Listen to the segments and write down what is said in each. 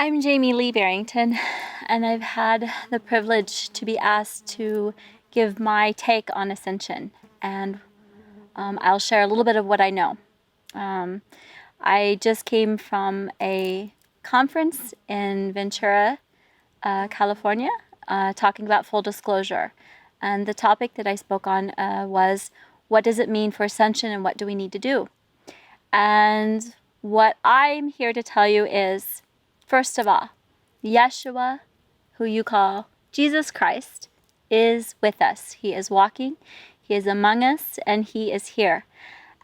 I'm Jaimee Leigh Barrington, and I've had the privilege to be asked to give my take on Ascension, and I'll share a little bit of what I know. I just came from a conference in Ventura, California, talking about full disclosure, and the topic that I spoke on was, what does it mean for Ascension and what do we need to do? And what I'm here to tell you is, first of all, Yeshua, who you call Jesus Christ, is with us. He is walking, He is among us, and He is here.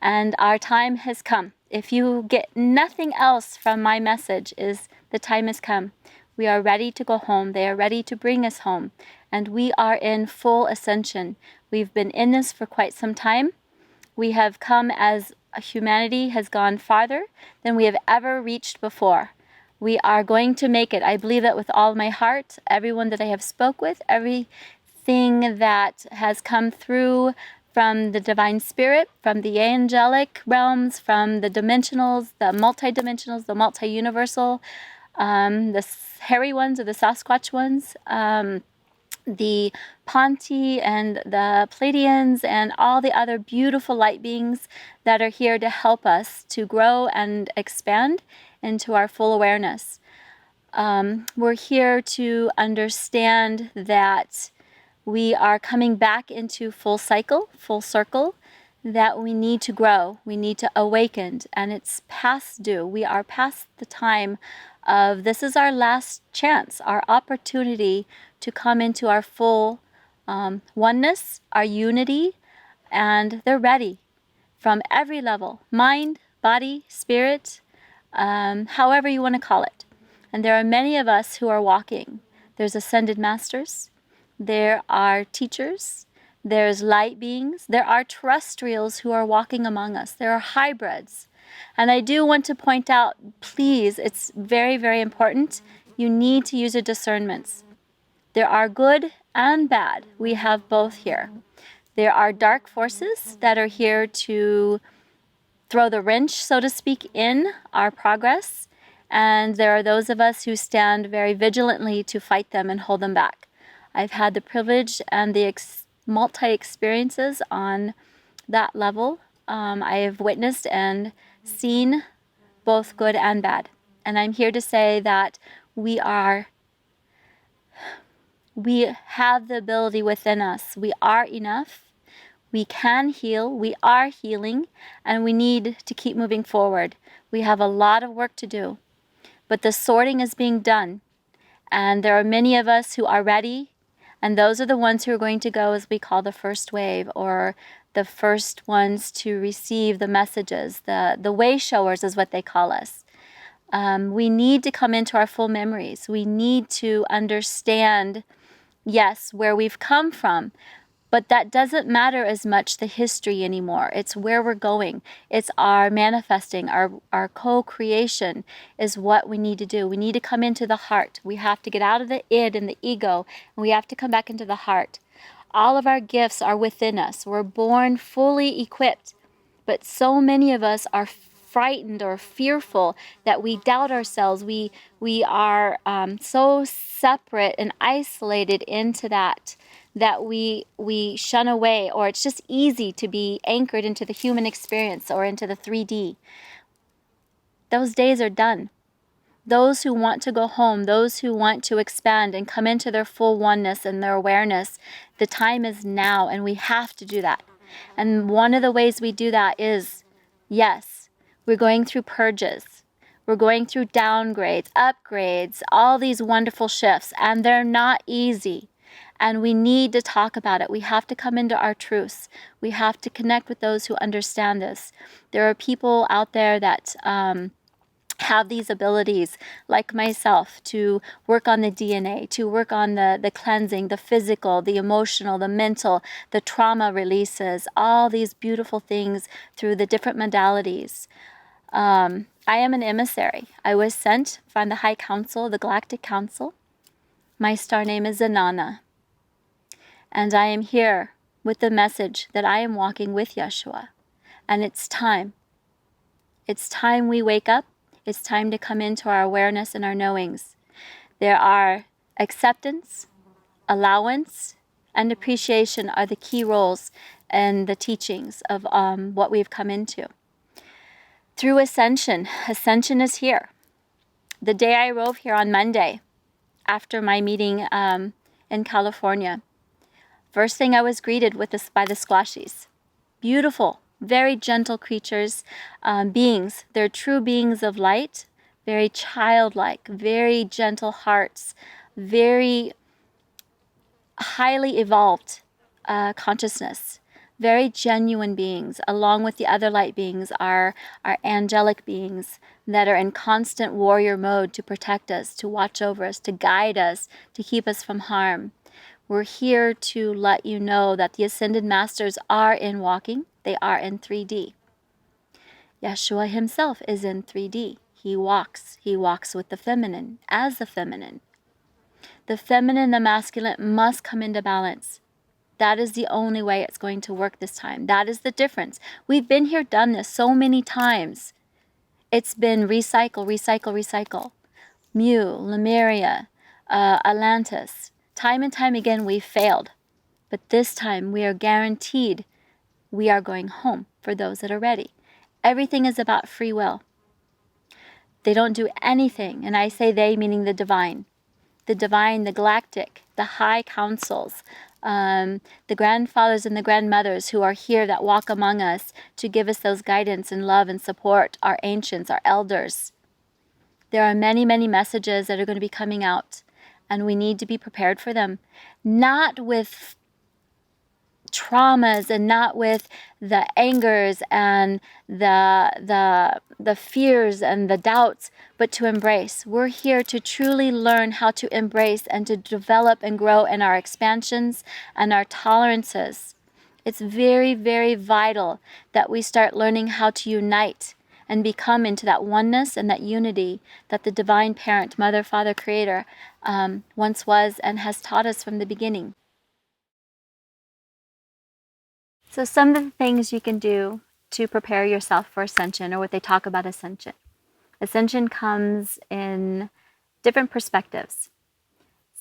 And our time has come. If you get nothing else from my message, is the time has come. We are ready to go home. They are ready to bring us home. And we are in full ascension. We've been in this for quite some time. We have come as humanity has gone farther than we have ever reached before. We are going to make it. I believe that with all my heart. Everyone that I have spoke with, everything that has come through from the divine spirit, from the angelic realms, from the dimensionals, the multi-dimensionals, the multi-universal, the hairy ones or the Sasquatch ones, the Ponti and the Pleiadians and all the other beautiful light beings that are here to help us to grow and expand into our full awareness. We're here to understand that we are coming back into full circle, that we need to grow, we need to awaken, and it's past due. We are past the time of this is our last chance, our opportunity to come into our full oneness, our unity, and they're ready from every level, mind, body, spirit, however you want to call it. And there are many of us who are walking. There's ascended masters, there are teachers, there's light beings, there are terrestrials who are walking among us, there are hybrids. And I do want to point out, please, it's very, very important, you need to use your discernments. There are good and bad. We have both here. There are dark forces that are here to throw the wrench, so to speak, in our progress. And there are those of us who stand very vigilantly to fight them and hold them back. I've had the privilege and the multi-experiences on that level. I have witnessed and seen both good and bad. And I'm here to say that we have the ability within us. We are enough. We can heal. We are healing. And we need to keep moving forward. We have a lot of work to do. But the sorting is being done. And there are many of us who are ready. And those are the ones who are going to go, as we call the first wave, or the first ones to receive the messages. The way showers is what they call us. We need to come into our full memories. We need to understand, yes, where we've come from, but that doesn't matter as much the history anymore. It's where we're going. It's our manifesting, our co-creation is what we need to do. We need to come into the heart. We have to get out of the id and the ego, and we have to come back into the heart. All of our gifts are within us. We're born fully equipped, but so many of us are frightened or fearful that we doubt ourselves. We are so separate and isolated into that we shun away, or it's just easy to be anchored into the human experience or into the 3D. Those days are done. Those who want to go home, those who want to expand and come into their full oneness and their awareness, the time is now, and we have to do that. And one of the ways we do that is, yes, we're going through purges. We're going through downgrades, upgrades, all these wonderful shifts, and they're not easy. And we need to talk about it. We have to come into our truths. We have to connect with those who understand this. There are people out there that have these abilities, like myself, to work on the DNA, to work on the cleansing, the physical, the emotional, the mental, the trauma releases, all these beautiful things through the different modalities. I am an emissary. I was sent from the High Council, the Galactic Council. My star name is Zanana. And I am here with the message that I am walking with Yeshua. And it's time. It's time we wake up. It's time to come into our awareness and our knowings. There are acceptance, allowance, and appreciation are the key roles in the teachings of what we've come into. Through Ascension, Ascension is here. The day I rode here on Monday, after my meeting in California, first thing I was greeted with this by the squashies. Beautiful, very gentle creatures, beings. They're true beings of light, very childlike, very gentle hearts, very highly evolved consciousness, very genuine beings. Along with the other light beings are angelic beings that are in constant warrior mode to protect us, to watch over us, to guide us, to keep us from harm. We're here to let you know that the Ascended Masters are in walking. They are in 3D. Yeshua himself is in 3D. He walks. He walks with the feminine, as the feminine. The feminine and the masculine must come into balance. That is the only way it's going to work this time. That is the difference. We've been here, done this so many times. It's been recycle, recycle, recycle. Mu, Lemuria, Atlantis. Time and time again, we've failed. But this time, we are guaranteed we are going home for those that are ready. Everything is about free will. They don't do anything, and I say they, meaning the divine, the galactic, the high councils, the grandfathers and the grandmothers who are here that walk among us to give us those guidance and love and support, our ancients, our elders. There are many, many messages that are going to be coming out, and we need to be prepared for them, not with traumas and not with the angers and the fears and the doubts, but to embrace. We're here to truly learn how to embrace and to develop and grow in our expansions and our tolerances. It's very, very vital that we start learning how to unite and become into that oneness and that unity that the Divine Parent, Mother, Father, Creator once was and has taught us from the beginning. So some of the things you can do to prepare yourself for Ascension, or what they talk about Ascension. Ascension comes in different perspectives.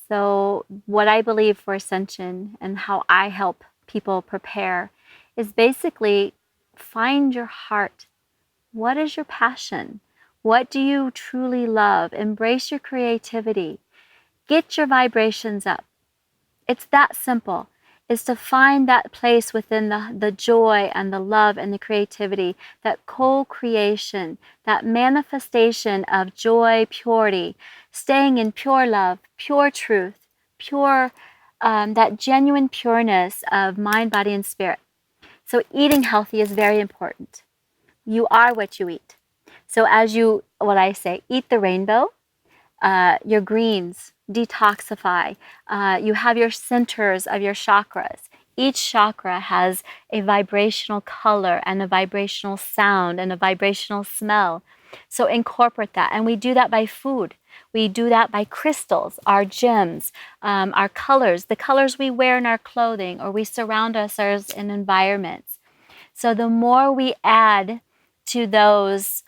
So what I believe for Ascension and how I help people prepare is basically find your heart. What is your passion? What do you truly love? Embrace your creativity. Get your vibrations up. It's that simple. Is to find that place within the joy and the love and the creativity, that co-creation, that manifestation of joy, purity, staying in pure love, pure truth, pure, that genuine pureness of mind, body, and spirit. So eating healthy is very important. You are what you eat. So as you, what I say, eat the rainbow, your greens, detoxify. You have your centers of your chakras. Each chakra has a vibrational color and a vibrational sound and a vibrational smell. So incorporate that. And we do that by food. We do that by crystals, our gems, our colors, the colors we wear in our clothing, or we surround ourselves in environments. So the more we add to those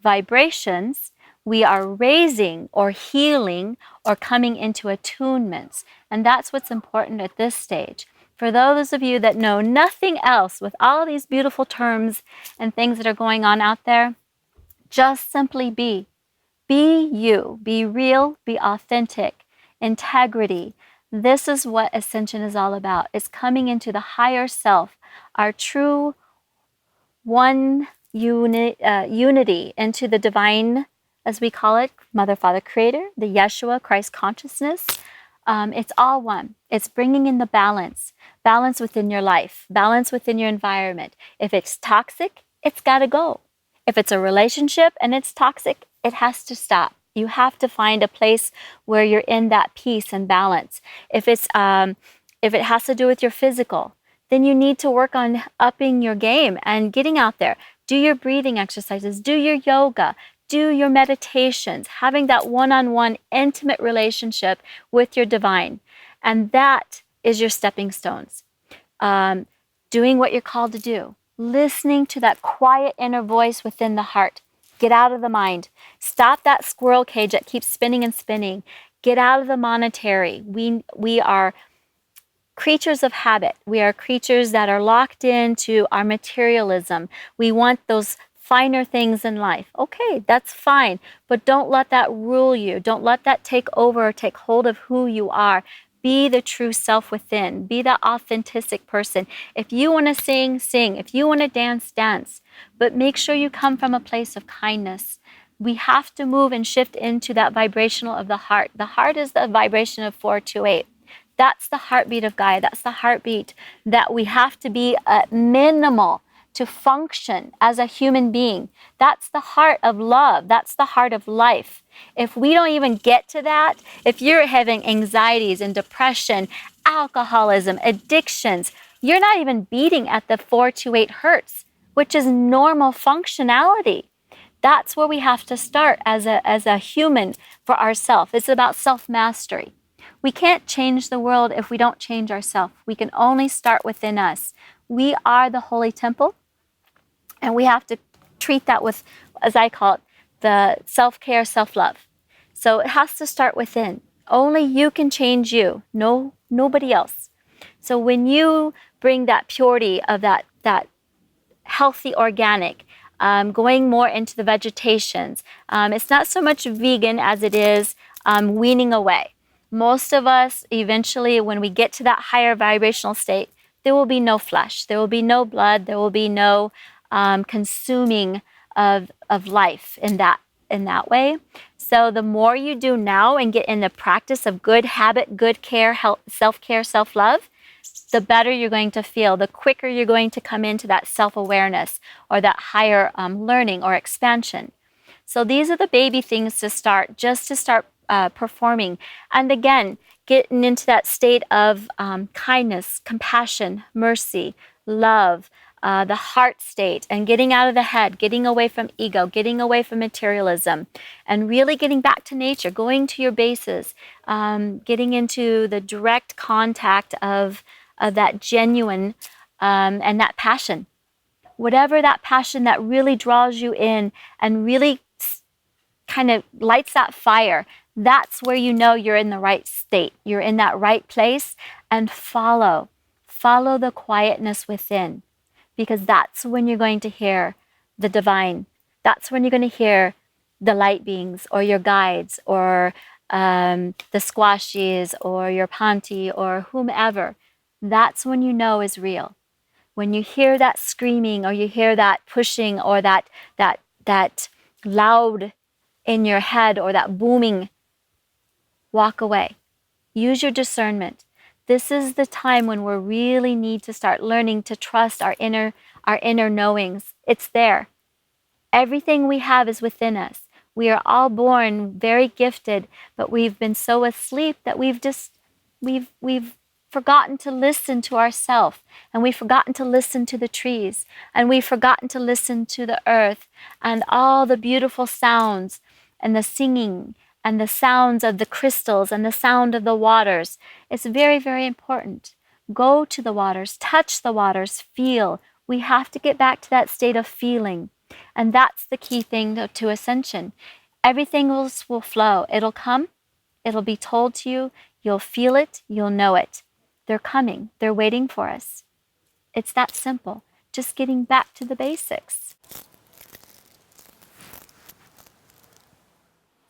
vibrations, we are raising or healing or coming into attunements. And that's what's important at this stage. For those of you that know nothing else with all these beautiful terms and things that are going on out there, just simply be. Be you. Be real. Be authentic. Integrity. This is what Ascension is all about. It's coming into the higher self, our true one unity into the divine, as we call it, Mother, Father, Creator, the Yeshua, Christ consciousness. It's all one. It's bringing in the balance within your life, balance within your environment. If it's toxic, it's got to go. If it's a relationship and it's toxic, it has to stop. You have to find a place where you're in that peace and balance. If it has to do with your physical, then you need to work on upping your game and getting out there. Do your breathing exercises, do your yoga, do your meditations, having that one-on-one intimate relationship with your divine. And that is your stepping stones. Doing what you're called to do. Listening to that quiet inner voice within the heart. Get out of the mind. Stop that squirrel cage that keeps spinning and spinning. Get out of the monetary. We are creatures of habit. We are creatures that are locked into our materialism. We want those finer things in life. Okay, that's fine, but don't let that rule you. Don't let that take over or take hold of who you are. Be the true self within. Be that authentic person. If you want to sing, sing. If you want to dance, dance. But make sure you come from a place of kindness. We have to move and shift into that vibrational of the heart. The heart is the vibration of 428. That's the heartbeat of Gaia. That's the heartbeat that we have to be minimal to function as a human being. That's the heart of love. That's the heart of life. If we don't even get to that, if you're having anxieties and depression, alcoholism, addictions, you're not even beating at the 428 hertz, which is normal functionality. That's where we have to start as a human for ourselves. It's about self-mastery. We can't change the world if we don't change ourselves. We can only start within us. We are the holy temple, and we have to treat that with, as I call it, the self-care, self-love. So it has to start within. Only you can change you. Nobody else. So when you bring that purity of that healthy organic, going more into the vegetations, it's not so much vegan as it is weaning away. Most of us, eventually, when we get to that higher vibrational state, there will be no flesh. There will be no blood. There will be no consuming of life in that way. So the more you do now and get in the practice of good habit, good care, health, self-care, self-love, the better you're going to feel, the quicker you're going to come into that self-awareness or that higher learning or expansion. So these are the baby things to start, just to start performing. And again, getting into that state of kindness, compassion, mercy, love, the heart state, and getting out of the head, getting away from ego, getting away from materialism, and really getting back to nature, going to your bases, getting into the direct contact of that genuine and that passion. Whatever that passion that really draws you in and really kind of lights that fire, that's where you know you're in the right state. You're in that right place, and follow the quietness within, because that's when you're going to hear the divine. That's when you're going to hear the light beings or your guides or the squashies or your panti or whomever. That's when you know is real. When you hear that screaming or you hear that pushing or that loud in your head or that booming, walk away. Use your discernment. This is the time when we really need to start learning to trust our inner knowings. It's there. Everything we have is within us. We are all born very gifted, but we've been so asleep that we've forgotten to listen to ourselves, and we've forgotten to listen to the trees, and we've forgotten to listen to the earth and all the beautiful sounds and the singing and the sounds of the crystals and the sound of the waters. It's very, very important. Go to the waters, touch the waters, feel. We have to get back to that state of feeling. And that's the key thing to ascension. Everything else will flow. It'll come. It'll be told to you. You'll feel it. You'll know it. They're coming. They're waiting for us. It's that simple. Just getting back to the basics.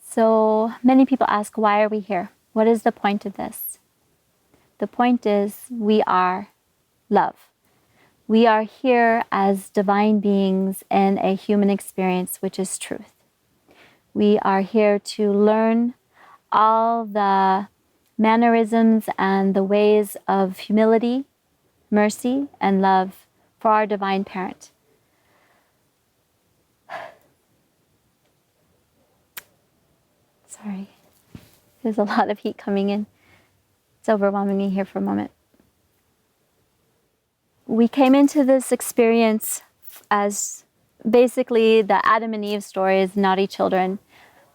So many people ask, why are we here? What is the point of this? The point is, we are love. We are here as divine beings in a human experience, which is truth. We are here to learn all the mannerisms and the ways of humility, mercy, and love for our divine parent. Sorry, there's a lot of heat coming in. It's overwhelming me here for a moment. We came into this experience as basically the Adam and Eve story is naughty children,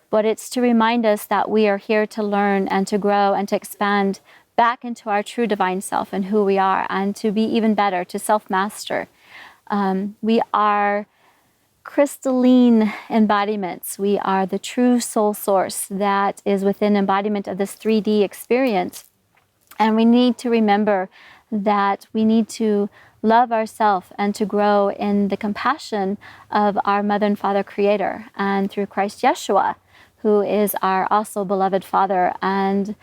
but it's to remind us that we are here to learn and to grow and to expand back into our true divine self and who we are, and to be even better, to self-master. We are crystalline embodiments. We are the true soul source that is within embodiment of this 3D experience. And we need to remember that we need to love ourselves and to grow in the compassion of our Mother and Father Creator, and through Christ Yeshua, who is our also beloved Father and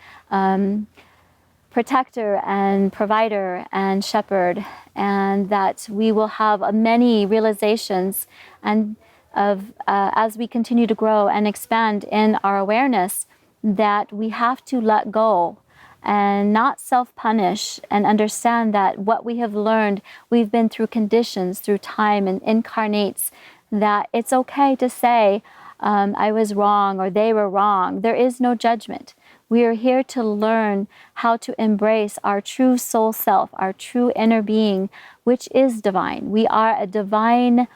protector and provider and shepherd, and that we will have many realizations and as we continue to grow and expand in our awareness, that we have to let go and not self-punish, and understand that what we have learned, we've been through conditions, through time and incarnates, that it's okay to say, I was wrong or they were wrong. There is no judgment. We are here to learn how to embrace our true soul self, our true inner being, which is divine. We are a divine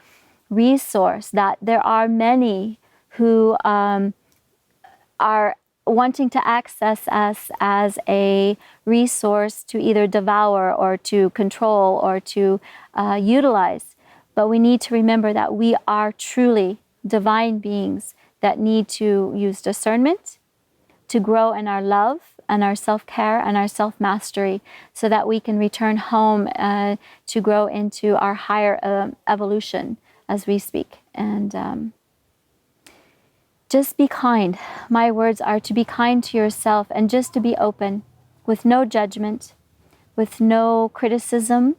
resource that there are many who are wanting to access us as a resource to either devour or to control or to utilize. But we need to remember that we are truly divine beings that need to use discernment to grow in our love and our self-care and our self-mastery, so that we can return home to grow into our higher evolution as we speak. And just be kind. My words are to be kind to yourself and just to be open, with no judgment, with no criticism,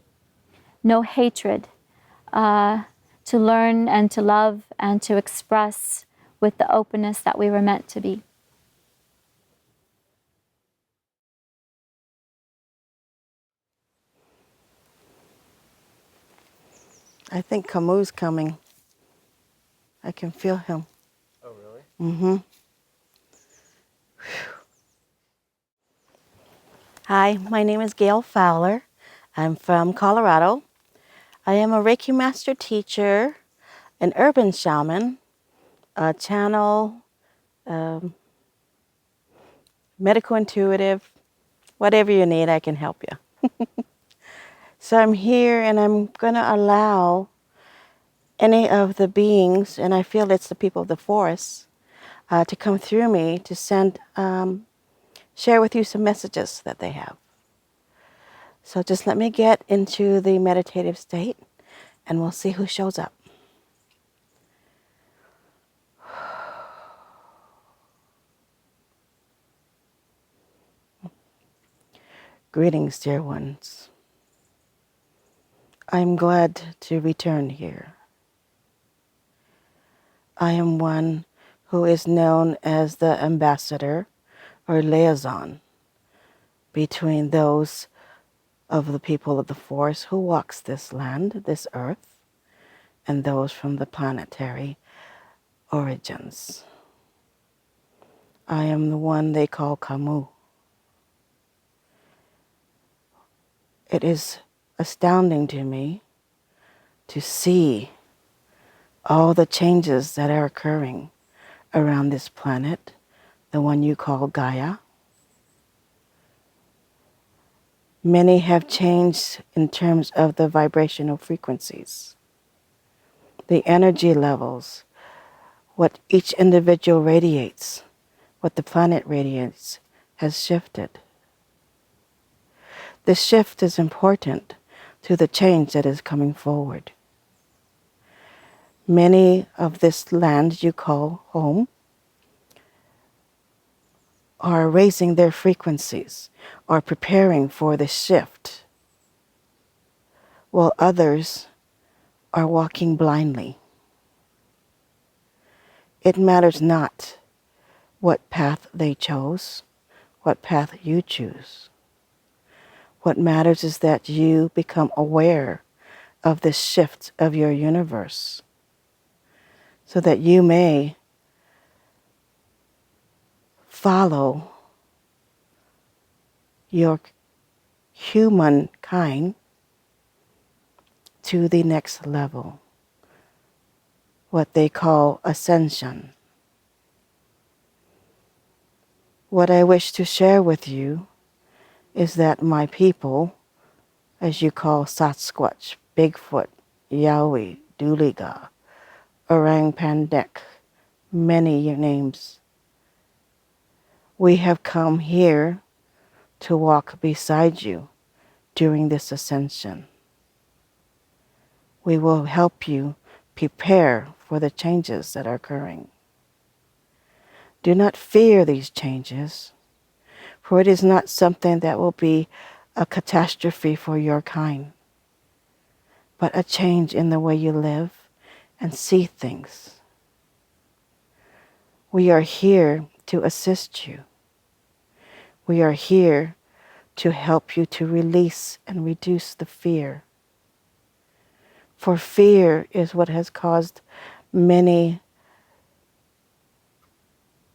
no hatred, to learn and to love and to express with the openness that we were meant to be. I think Kamooh's coming. I can feel him. Oh, really? Mm-hmm. Hi, my name is Gayle Fowler. I'm from Colorado. I am a Reiki Master Teacher, an urban shaman, a channel, medical intuitive, whatever you need, I can help you. So I'm here and I'm going to allow any of the beings, and I feel it's the people of the forest, to come through me to send, share with you some messages that they have. So just let me get into the meditative state and we'll see who shows up. Greetings, dear ones. I'm glad to return here. I am one who is known as the ambassador or liaison between those of the people of the forest who walks this land, this earth, and those from the planetary origins. I am the one they call Kamooh. It is astounding to me to see all the changes that are occurring around this planet, the one you call Gaia. Many have changed in terms of the vibrational frequencies, the energy levels, what each individual radiates, what the planet radiates has shifted. This shift is important to the change that is coming forward. Many of this land you call home are raising their frequencies, are preparing for the shift, while others are walking blindly. It matters not what path they chose, what path you choose. What matters is that you become aware of this shift of your universe, so that you may follow your humankind to the next level, what they call Ascension. What I wish to share with you is that my people, as you call Sasquatch, Bigfoot, Yowie, Dooliga, Orang Pandek, many names. We have come here to walk beside you during this ascension. We will help you prepare for the changes that are occurring. Do not fear these changes, for it is not something that will be a catastrophe for your kind, but a change in the way you live and see things. We are here to assist you. We are here to help you to release and reduce the fear. For fear is what has caused many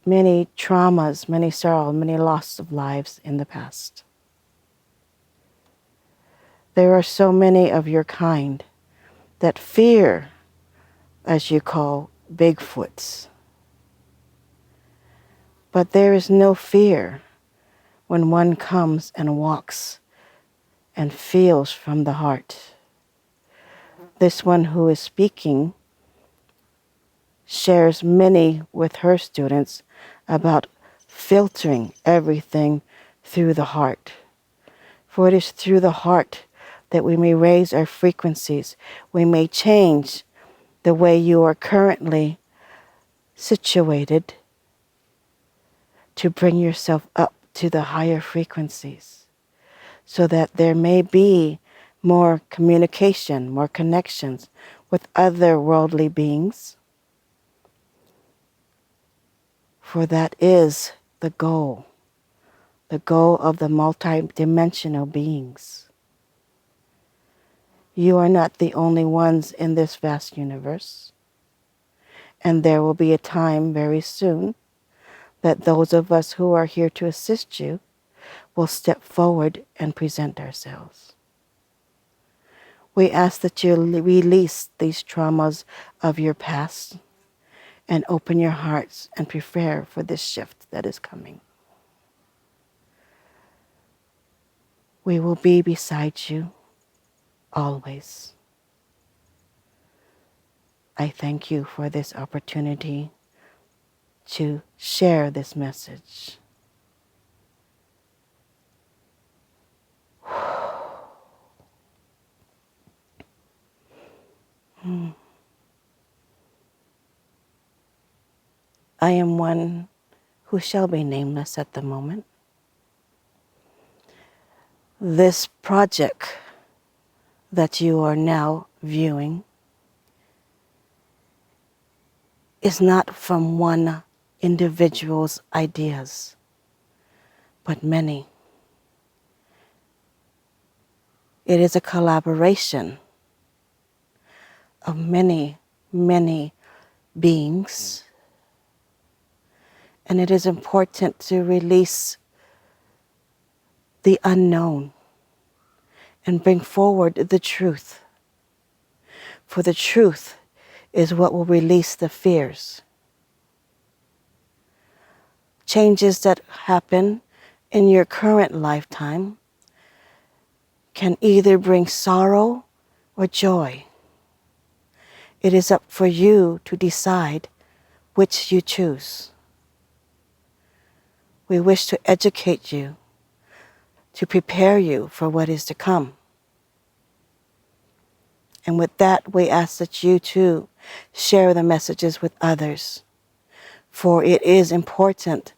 traumas, many sorrow, many loss of lives in the past. There are so many of your kind that fear, as you call, Bigfoots. But there is no fear when one comes and walks and feels from the heart. This one who is speaking shares many with her students about filtering everything through the heart. For it is through the heart that we may raise our frequencies. We may change the way you are currently situated to bring yourself up to the higher frequencies, so that there may be more communication, more connections with other worldly beings. For that is the goal of the multi-dimensional beings. You are not the only ones in this vast universe. And there will be a time very soon that those of us who are here to assist you will step forward and present ourselves. We ask that you release these traumas of your past and open your hearts and prepare for this shift that is coming. We will be beside you always. I thank you for this opportunity to share this message. I am one who shall be nameless at the moment. This project that you are now viewing is not from one individual's ideas, but many. It is a collaboration of many, many beings. And it is important to release the unknown and bring forward the truth. For the truth is what will release the fears. Changes that happen in your current lifetime can either bring sorrow or joy. It is up for you to decide which you choose. We wish to educate you, to prepare you for what is to come. And with that, we ask that you too share the messages with others. For it is important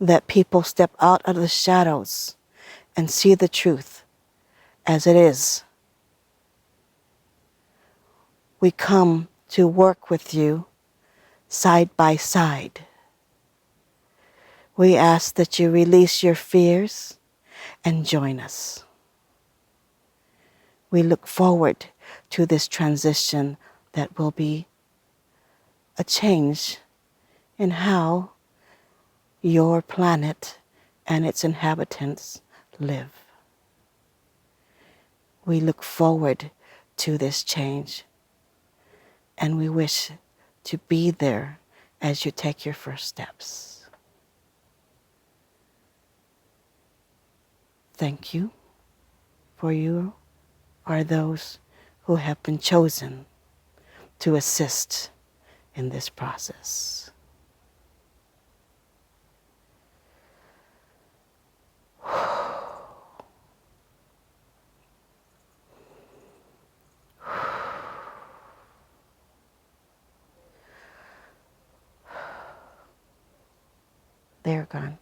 that people step out of the shadows and see the truth as it is. We come to work with you side by side. We ask that you release your fears and join us. We look forward to this transition that will be a change in how your planet and its inhabitants live. We look forward to this change, and we wish to be there as you take your first steps. Thank you, for you are those who have been chosen to assist in this process. They're gone.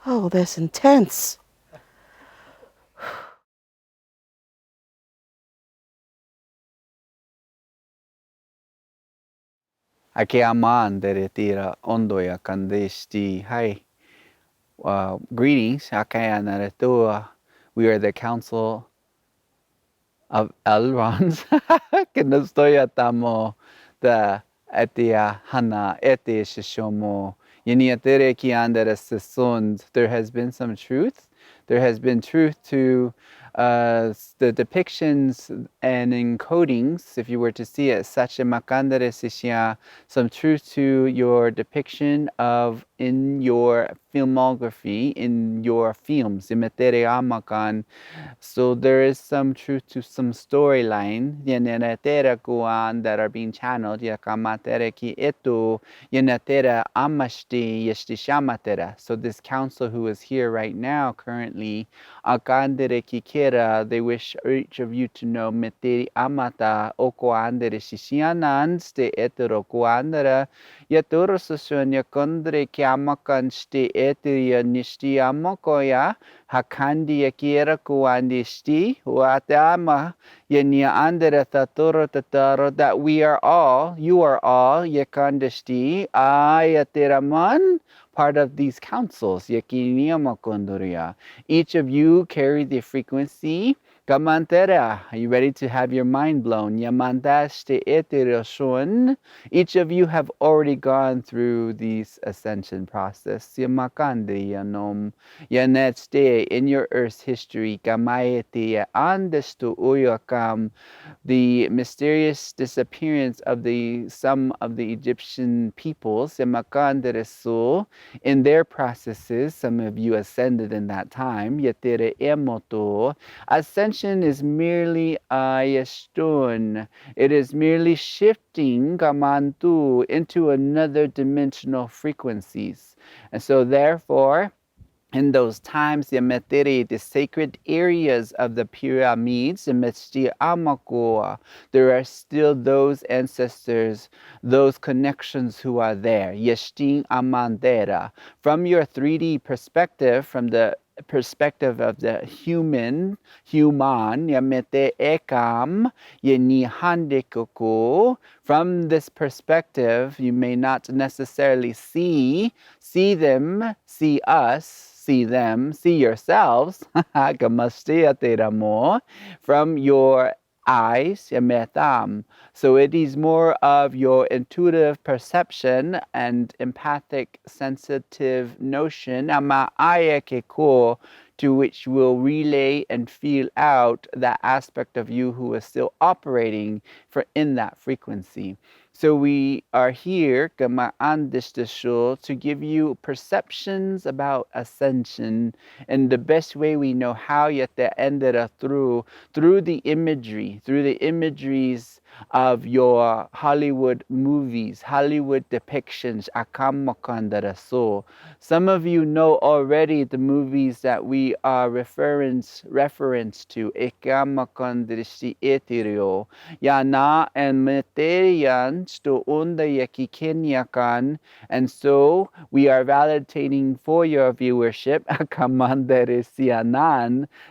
Oh, that's intense. Ake aman dere tira ondoya kandesti. Hi. Greetings. Akaya naretua. We are the Council of Elrond. Kinastoya tamo the etia hana ete shishomo. Yeniatere ki andere sesund. There has been some truth. There has been truth to the depictions and encodings, if you were to see it, sache makandere sishia, some truth to your depiction of in your filmography, in your films, imetere amakan. So there is some truth to some storyline that are being channeled. So this council who is here right now currently, they wish each of you to know meteri amata okoandere shishianan ste etero koandere yatoro susunya kondre kiamakan ste eteria nishti amokoya hakandi yakiera kuandi sti watama yenya andere tatoro tataro, that we are all, you are all yakandesti ayateraman, part of these councils. Yakiniamakondoria. Each of you carry the frequency. Kamantera, are you ready to have your mind blown? Yamandaste eteroshun. Each of you have already gone through this ascension process. Yamakande yanom. Yanetste in your earth's history. Kamaete andestu uyakam. The mysterious disappearance of some of the Egyptian peoples, Yamakanderesu, in their processes. Some of you ascended in that time. Yatere emoto. Ascension is merely ayestun. It is merely shifting kamantu into another dimensional frequencies. And so therefore, in those times, the sacred areas of the pyramids, there are still those ancestors, those connections who are there. Yeshtin Amandera. From your 3D perspective, from the perspective of the human, yamete ekam, yenihandekuku. From this perspective, you may not necessarily see them, see us, see them, see yourselves, from your eyes, so it is more of your intuitive perception and empathic, sensitive notion, to which will relay and feel out that aspect of you who is still operating in that frequency. So we are here to give you perceptions about ascension in the best way we know how, yet they ended up through the imageries of your Hollywood movies, Hollywood depictions. Some of you know already the movies that we are reference to. Yana and Materian sto unda yakikenyakan. And so we are validating for your viewership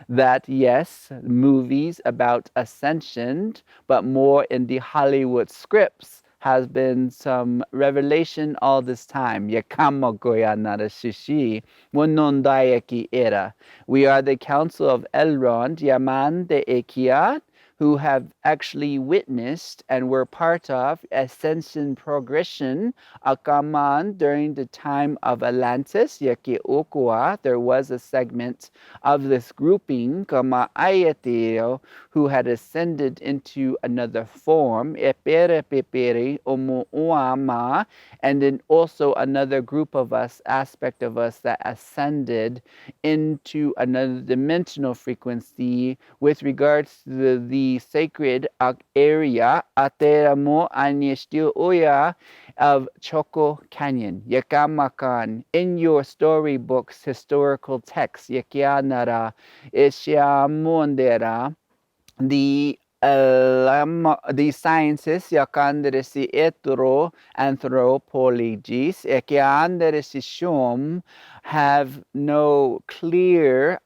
that yes, movies about ascension, but more in the Hollywood scripts, has been some revelation all this time. Yakamagoya narashishi wonondayaki era. We are the Council of Elrond, Yaman de Ekiat, who have actually witnessed and were part of ascension progression Akaman during the time of Atlantis, Yaki Okua. There was a segment of this grouping, Kama Ayateo, who had ascended into another form, Epere Pepere Omo Uama, and then also another group of us, aspect of us that ascended into another dimensional frequency with regards to the the sacred area Ateramo Anistioya of Choco Canyon, Yakamakan. In your storybooks, historical texts, Yakianara, Ishiamondera, the sciences yakanderesi etro anthropologies ekianderesi shum have no clear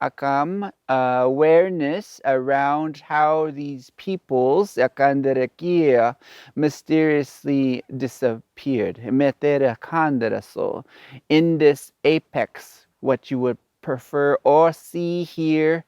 awareness around how these peoples yakanderekia mysteriously disappeared. Metere kanderaso. In this apex, what you would prefer or see here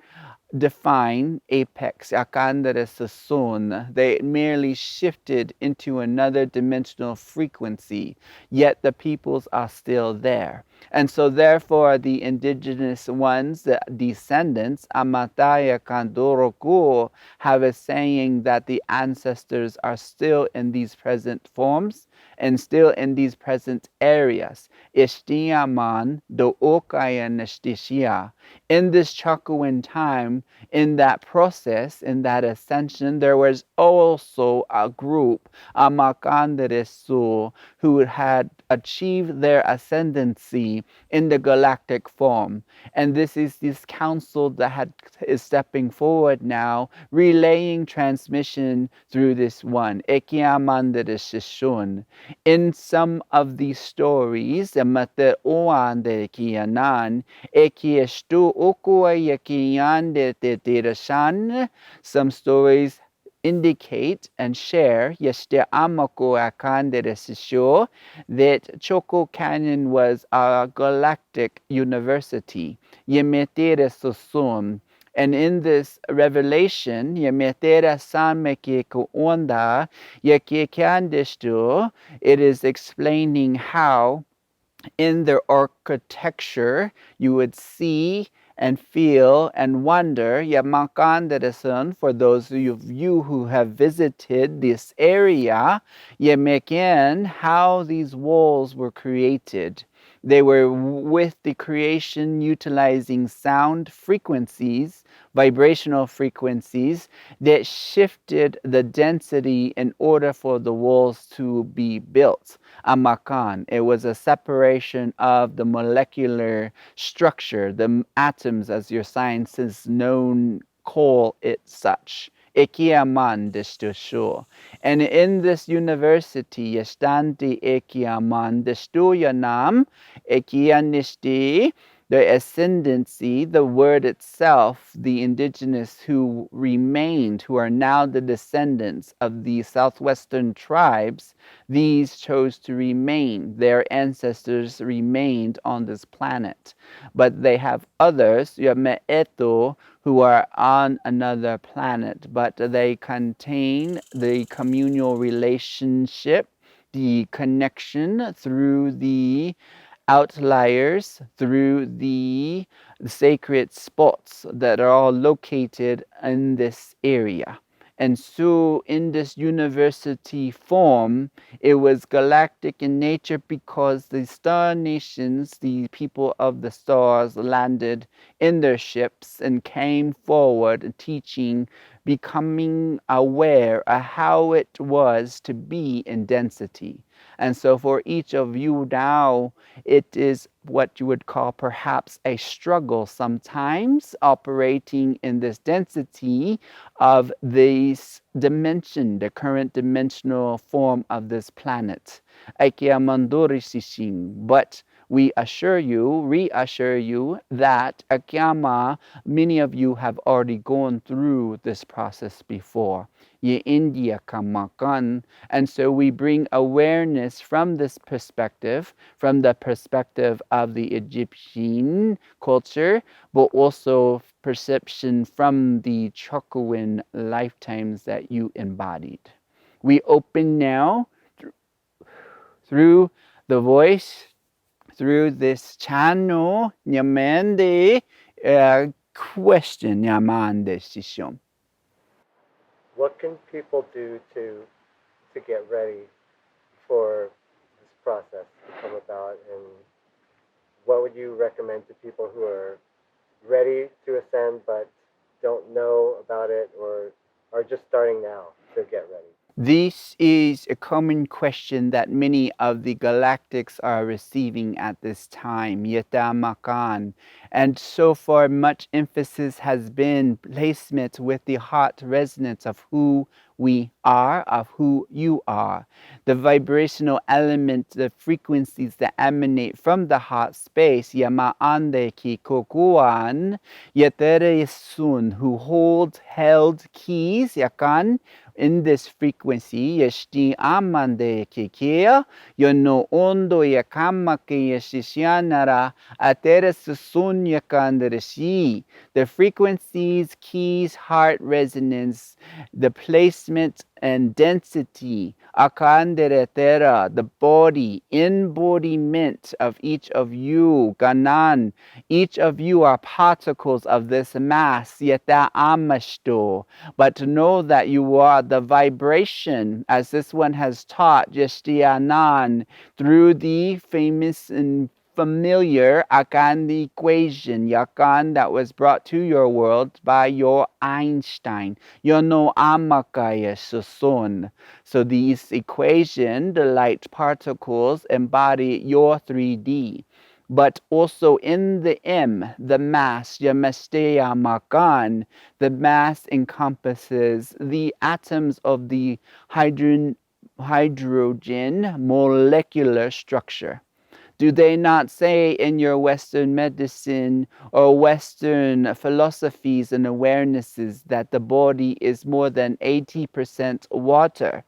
define apex, SuSun. They merely shifted into another dimensional frequency, yet the peoples are still there. And so therefore the indigenous ones, the descendants, Amataya Kandoroku, have a saying that the ancestors are still in these present forms and still in these present areas. Ishtiaman do okaya nestishia. In this Chakuan time, in that process, in that ascension, there was also a group, Amakanderesu, who had achieved their ascendancy in the galactic form. And this is this council that is stepping forward now, relaying transmission through this one, Ekiamandereshishun. In some of these stories, Mate Oande Kianan, Ekiestu Ukua Yakiande Tetirashan, some stories indicate and share Yeste Amako Akanderesisho that Choco Canyon was a galactic university. Yemetere Susum. And in this revelation, Yemetera Sameke Onda Yakikandestu, it is explaining how in their architecture you would see and feel and wonder, Yamakanderesun, for those of you who have visited this area, Yemekin, how these walls were created. They were with the creation utilizing sound frequencies, vibrational frequencies that shifted the density in order for the walls to be built. Amakan. It was a separation of the molecular structure, the atoms, as your sciences known call it such. Ekiaman destushur. And in this university, Yastanti Ekiaman destuyanam, Ekianisti, the ascendancy, the word itself, the indigenous who remained, who are now the descendants of the southwestern tribes, these chose to remain. Their ancestors remained on this planet. But they have others, Yame'eto, who are on another planet, but they contain the communal relationship, the connection through the outliers, through the sacred spots that are all located in this area. And so in this university form, it was galactic in nature because the star nations, the people of the stars, landed in their ships and came forward teaching, becoming aware of how it was to be in density. And so for each of you now, it is what you would call perhaps a struggle sometimes, operating in this density of this dimension, the current dimensional form of this planet. But we reassure you that Akyama, many of you have already gone through this process before. Ye India Kamakan. And so we bring awareness from this perspective, from the perspective of the Egyptian culture, but also perception from the Chokuan lifetimes that you embodied. We open now through the voice, through this channel, Nyamande question, Nyamande Shishom. What can people do to get ready for this process to come about, and what would you recommend to people who are ready to ascend but don't know about it or are just starting now to get ready? This is a common question that many of the galactics are receiving at this time, Yeta Makan. And so far, much emphasis has been placement with the heart resonance of who we are, of who you are. The vibrational element, the frequencies that emanate from the heart space, Yamaande ki kokuan, Yetere sun, who held keys, Yakan, in this frequency, yeshti amande kikea, yono ondo yakamake yeshishanara, ateres sunyakandereshi. The frequencies, keys, heart resonance, the placement and density, akanderetera, the body, embodiment of each of you, ganan, each of you are particles of this mass, yeta amashto. But to know that you are the vibration, as this one has taught, Yeshtianan, through the famous and familiar Akan the equation, Yakan, that was brought to your world by your Einstein. Yono amakaya susun. So these equation, the light particles, embody your 3D. But also in the M, the mass, Yamesteya Makan, the mass encompasses the atoms of the hydrogen molecular structure. Do they not say in your Western medicine or Western philosophies and awarenesses that the body is more than 80% water?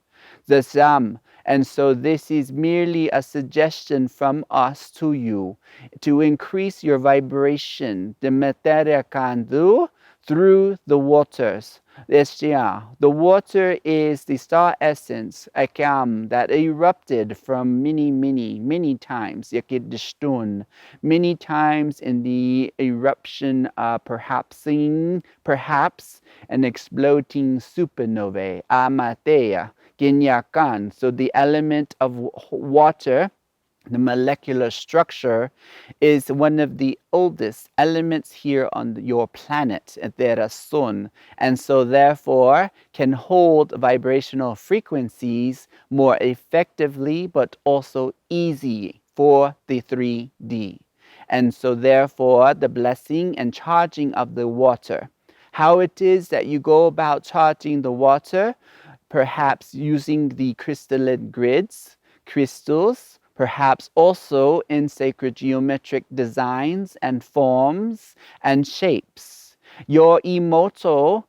The Sam. And so this is merely a suggestion from us to you to increase your vibration, the materia kandu, through the waters. The water is the star essence, Akam, that erupted from many times, Yakidishtun, many times in the eruption, perhaps an exploding supernovae, Amatea, Ginyakan. So the element of water, the molecular structure, is one of the oldest elements here on your planet, the sun, and so therefore can hold vibrational frequencies more effectively, but also easy for the 3D. And so therefore the blessing and charging of the water. How it is that you go about charging the water, perhaps using the crystalline grids, crystals, perhaps also in sacred geometric designs and forms and shapes. Your Emoto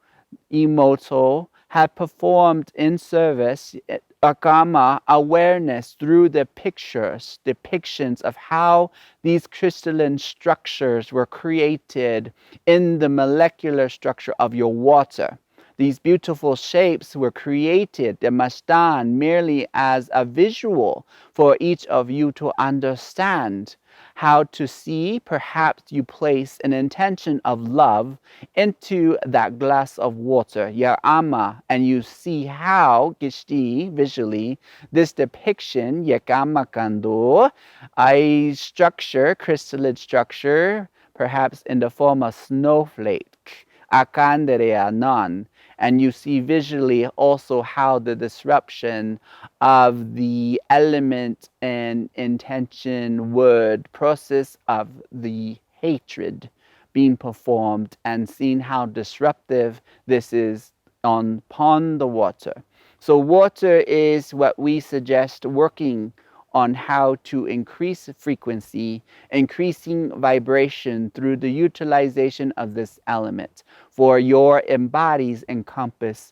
have performed in service Akama awareness through the depictions of how these crystalline structures were created in the molecular structure of your water. These beautiful shapes were created, the Mastan, merely as a visual for each of you to understand how to see. Perhaps you place an intention of love into that glass of water, your ama, and you see how, gishti, visually, this depiction, yakamakando, a structure, crystalline structure, perhaps in the form of snowflake, akanderea non. And you see visually also how the disruption of the element and intention word process of the hatred being performed, and seeing how disruptive this is upon the water. So water is what we suggest working on how to increase frequency, increasing vibration through the utilization of this element. For your embodies encompass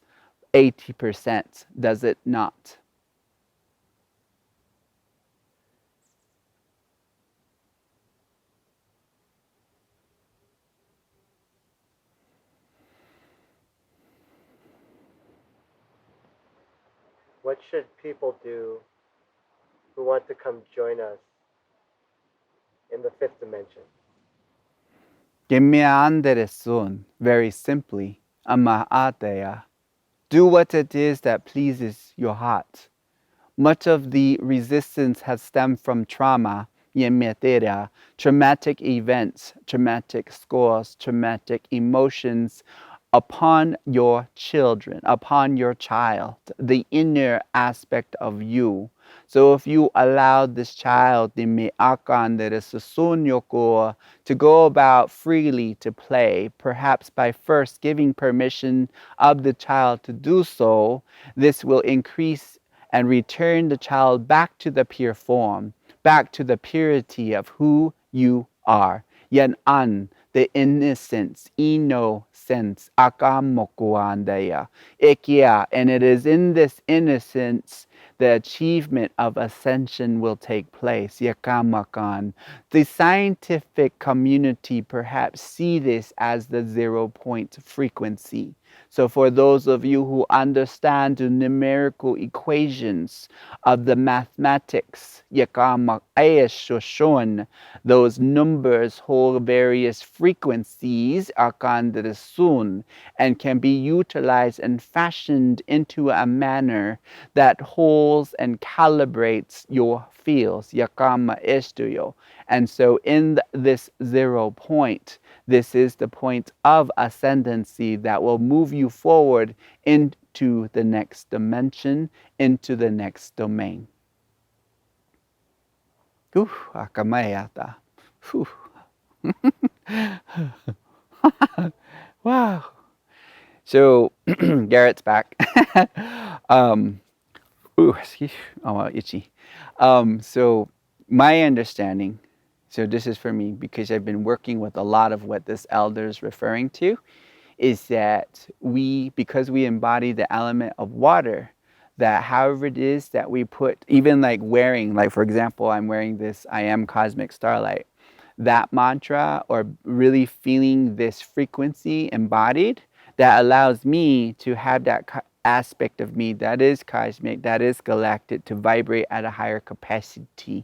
80%, does it not? What should people do who want to come join us in the fifth dimension? Gemeanderesun, very simply, amaatea. Do what it is that pleases your heart. Much of the resistance has stemmed from trauma, traumatic events, traumatic scores, traumatic emotions upon your children, upon your child, the inner aspect of you. So if you allow this child, the me'akan, that is SuSun Yoko, to go about freely to play, perhaps by first giving permission of the child to do so, this will increase and return the child back to the pure form, back to the purity of who you are. Yan an, the innocence, innocence, akamokuandaya, ikia, and it is in this innocence the achievement of ascension will take place. Yakamakan. The scientific community perhaps see this as the 0-point frequency. So for those of you who understand the numerical equations of the mathematics, those numbers hold various frequencies and can be utilized and fashioned into a manner that holds and calibrates your fields. And so in this 0 point, this is the point of ascendancy that will move you forward into the next dimension, into the next domain. Akamayata. Wow. So Garrett's back. Excuse. Oh, itchy. So my understanding, so this is for me because I've been working with a lot of what this elder is referring to, is that because we embody the element of water, that however it is that we put, even like wearing, like for example, I'm wearing this I am cosmic starlight, that mantra or really feeling this frequency embodied, that allows me to have that aspect of me that is cosmic, that is galactic, to vibrate at a higher capacity.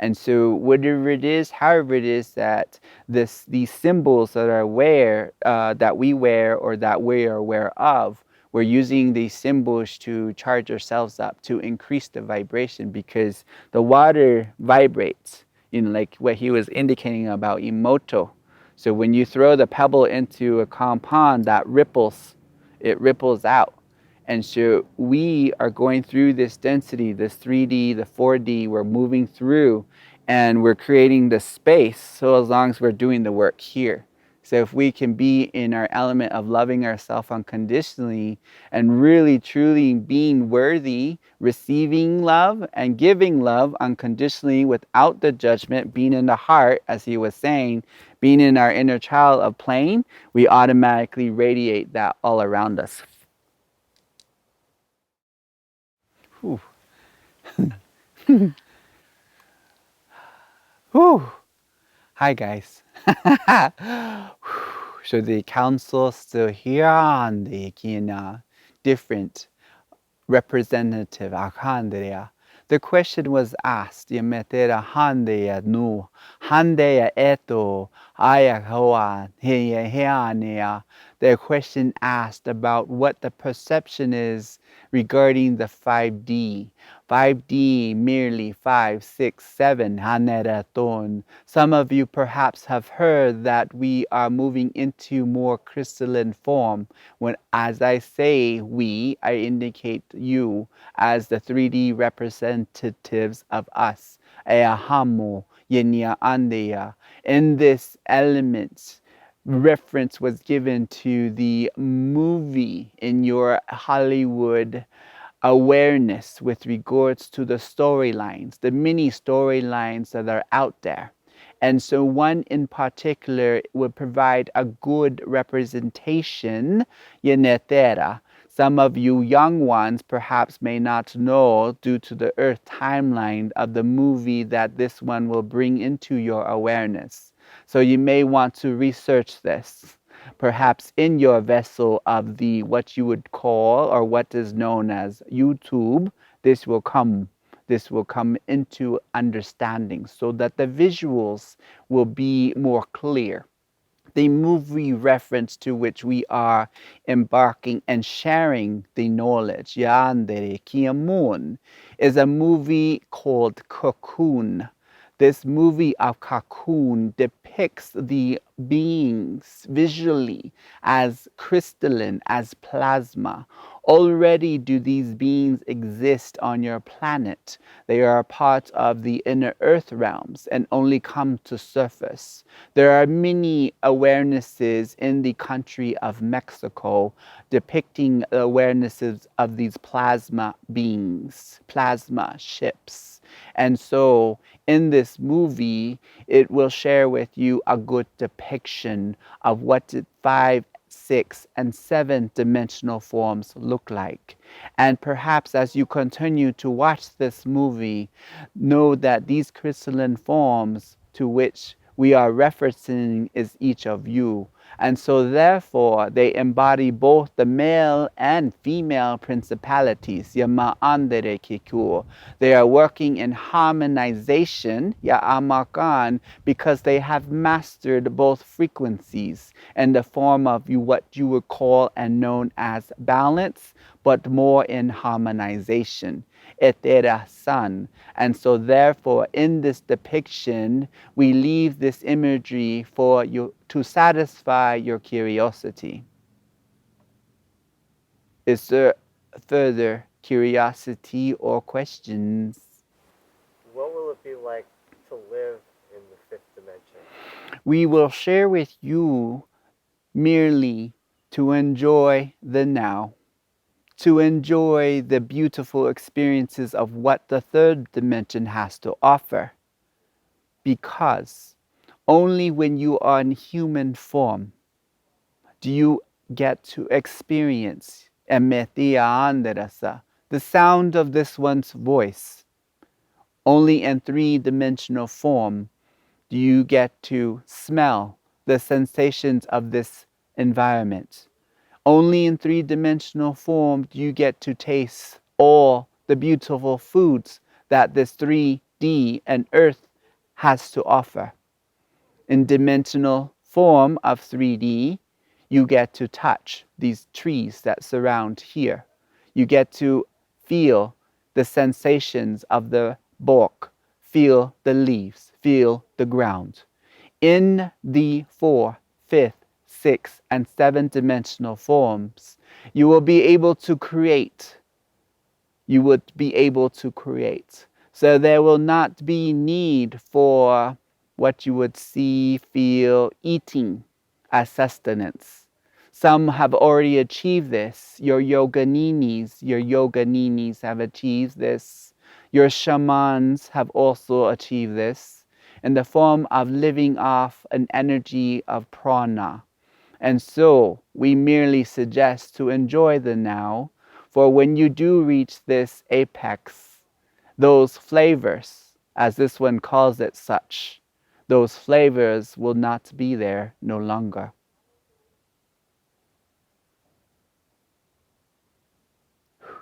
And so whatever it is, however it is that these symbols that that we wear or that we are aware of, we're using these symbols to charge ourselves up, to increase the vibration, because the water vibrates, like what he was indicating about Emoto. So when you throw the pebble into a calm pond, that it ripples out. And so we are going through this density, this 3D, the 4D, we're moving through and we're creating the space, so as long as we're doing the work here. So if we can be in our element of loving ourselves unconditionally and really truly being worthy, receiving love and giving love unconditionally without the judgment, being in the heart, as he was saying, being in our inner child of playing, we automatically radiate that all around us. Whew. Whew. Hi guys. So the council still here on the Kina, different representative Akhandria. The question was asked, Yametera Handeya Nu, Handeya Eto, Ayahoa, Heanea. The question asked about what the perception is regarding the 5D. 5D, merely 5, 6, 7, Haneraton. Some of you perhaps have heard that we are moving into more crystalline form. When, as I say we, I indicate you as the 3D representatives of us. Eahamo, Yenya Andeya. In this element, reference was given to the movie in your Hollywood awareness with regards to the storylines, the mini storylines that are out there. And so one in particular would provide a good representation, Yenetera. Some of you young ones perhaps may not know, due to the Earth timeline of the movie, that this one will bring into your awareness. So you may want to research this. Perhaps in your vessel of the what you would call or what is known as YouTube, this will come into understanding so that the visuals will be more clear. The movie reference to which we are embarking and sharing the knowledge, Yandere Kiamun, is a movie called Cocoon. This movie of Cocoon depicts the beings visually as crystalline, as plasma. Already do these beings exist on your planet. They are part of the inner earth realms and only come to surface. There are many awarenesses in the country of Mexico depicting awarenesses of these plasma beings, plasma ships. And so in this movie, it will share with you a good depiction of what 5, 6, and 7 dimensional forms look like. And perhaps as you continue to watch this movie, know that these crystalline forms to which we are referencing is each of you. And so therefore, they embody both the male and female principalities. Yamaandere kiku. They are working in harmonization, Ya'amakan, because they have mastered both frequencies in the form of what you would call and known as balance, but more in harmonization. Etera Sun. And so therefore, in this depiction, we leave this imagery for you to satisfy your curiosity. Is there further curiosity or questions? What will it be like to live in the fifth dimension? We will share with you merely to enjoy the now, to enjoy the beautiful experiences of what the third dimension has to offer. Because only when you are in human form do you get to experience the sound of this one's voice. Only in three-dimensional form do you get to smell the sensations of this environment. Only in three-dimensional form do you get to taste all the beautiful foods that this 3D and earth has to offer. In dimensional form of 3D, you get to touch these trees that surround here. You get to feel the sensations of the bark, feel the leaves, feel the ground. In the 4th, 5th, 6th, and 7th dimensional forms, you will be able to create. You would be able to create. So there will not be need for what you would see, feel, eating as sustenance. Some have already achieved this. Your yoganinis have achieved this. Your shamans have also achieved this in the form of living off an energy of prana. And so we merely suggest to enjoy the now, for when you do reach this apex, those flavors, as this one calls it such, those flavors will not be there no longer.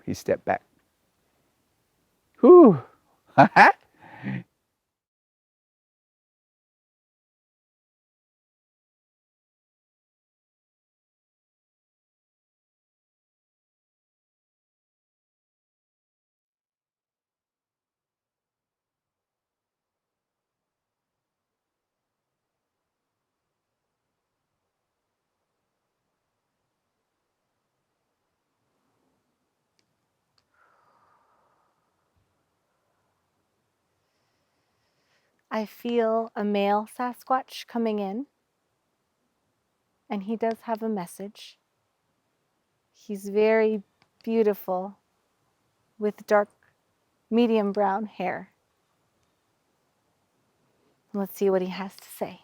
He stepped back. Whew. I feel a male Sasquatch coming in, and he does have a message. He's very beautiful with dark, medium brown hair. Let's see what he has to say.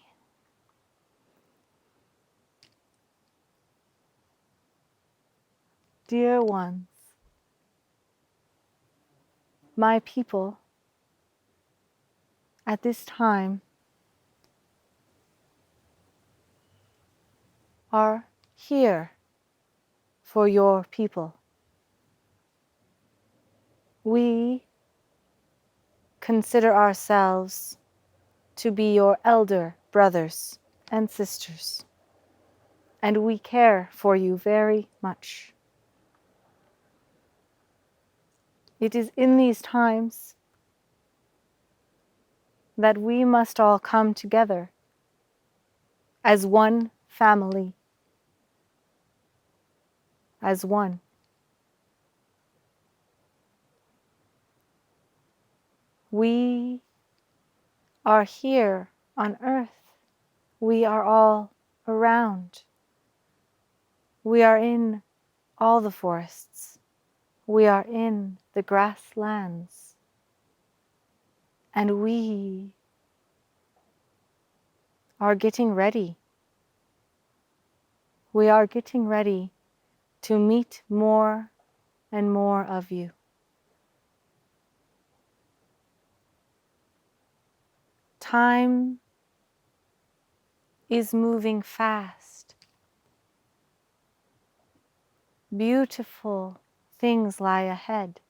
Dear ones, my people, at this time are here for your people. We consider ourselves to be your elder brothers and sisters, and we care for you very much. It is in these times that we must all come together as one family, as one. We are here on earth. We are all around. We are in all the forests. We are in the grasslands. And we are getting ready. We are getting ready to meet more and more of you. Time is moving fast. Beautiful things lie ahead.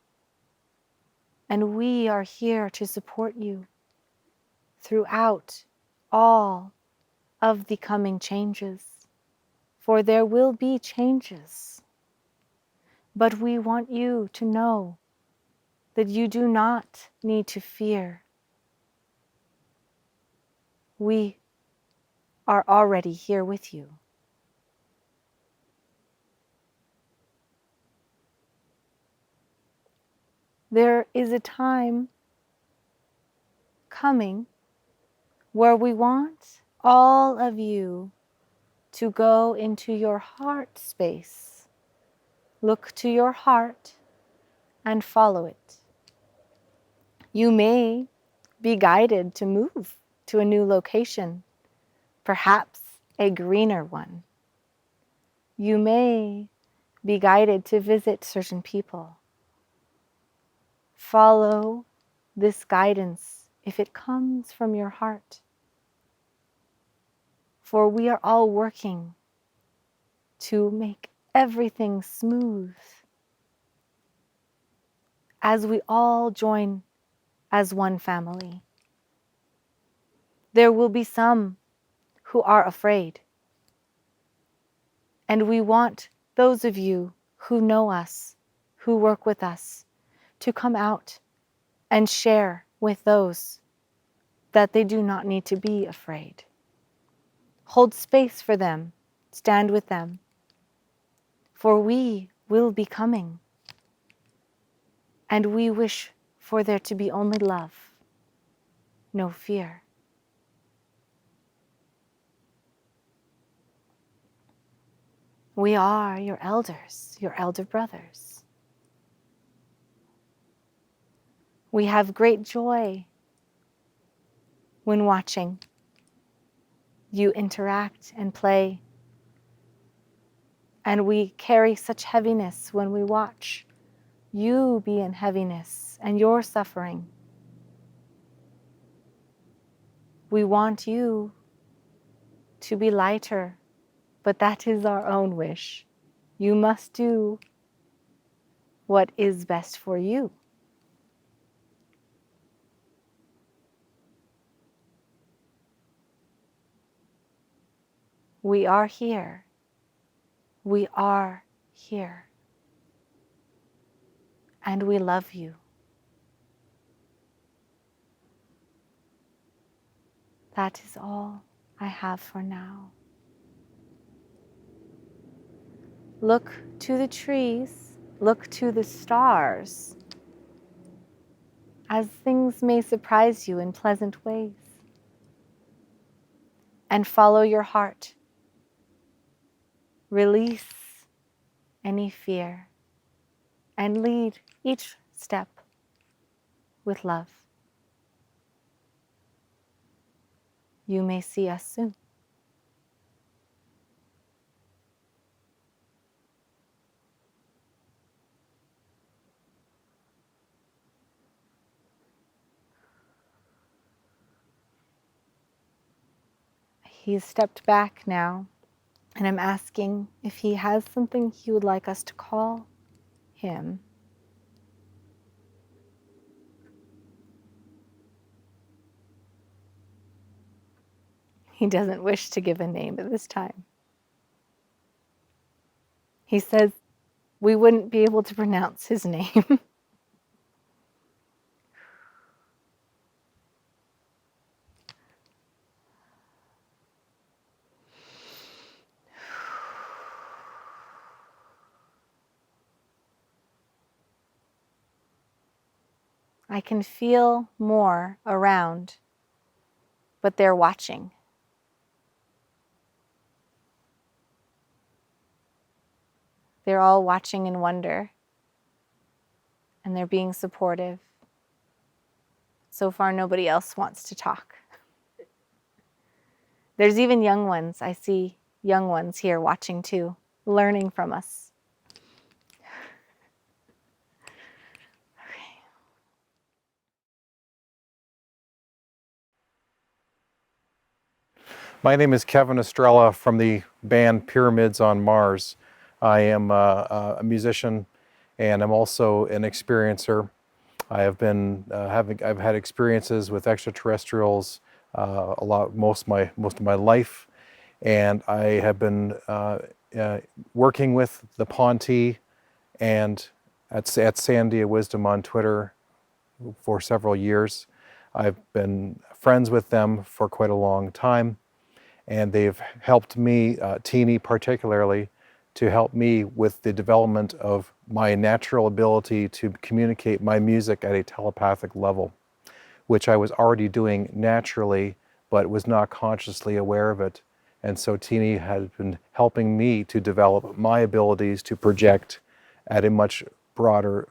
And we are here to support you throughout all of the coming changes. For there will be changes. But we want you to know that you do not need to fear. We are already here with you. There is a time coming where we want all of you to go into your heart space. Look to your heart and follow it. You may be guided to move to a new location, perhaps a greener one. You may be guided to visit certain people. Follow this guidance if it comes from your heart. For we are all working to make everything smooth as we all join as one family. There will be some who are afraid. And we want those of you who know us, who work with us, to come out and share with those that they do not need to be afraid. Hold space for them, stand with them, for we will be coming. And we wish for there to be only love, no fear. We are your elders, your elder brothers. We have great joy when watching you interact and play. And we carry such heaviness when we watch you be in heaviness and your suffering. We want you to be lighter, but that is our own wish. You must do what is best for you. We are here. We are here. And we love you. That is all I have for now. Look to the trees, look to the stars, as things may surprise you in pleasant ways. And follow your heart. Release any fear and lead each step with love. You may see us soon. He's stepped back now, and I'm asking if he has something he would like us to call him. He doesn't wish to give a name at this time. He says we wouldn't be able to pronounce his name. I can feel more around, but they're watching. They're all watching in wonder, and they're being supportive. So far, nobody else wants to talk. There's even young ones. I see young ones here watching too, learning from us. My name is Kevin Estrella from the band Pyramids on Mars. I am a musician, and I'm also an experiencer. I have been I've had experiences with extraterrestrials most of my life, and I have been working with the Ponte and at Sandia Wisdom on Twitter for several years. I've been friends with them for quite a long time, and they've helped me, Teeny particularly, to help me with the development of my natural ability to communicate my music at a telepathic level, which I was already doing naturally, but was not consciously aware of it. And so Teeny has been helping me to develop my abilities to project at a much broader,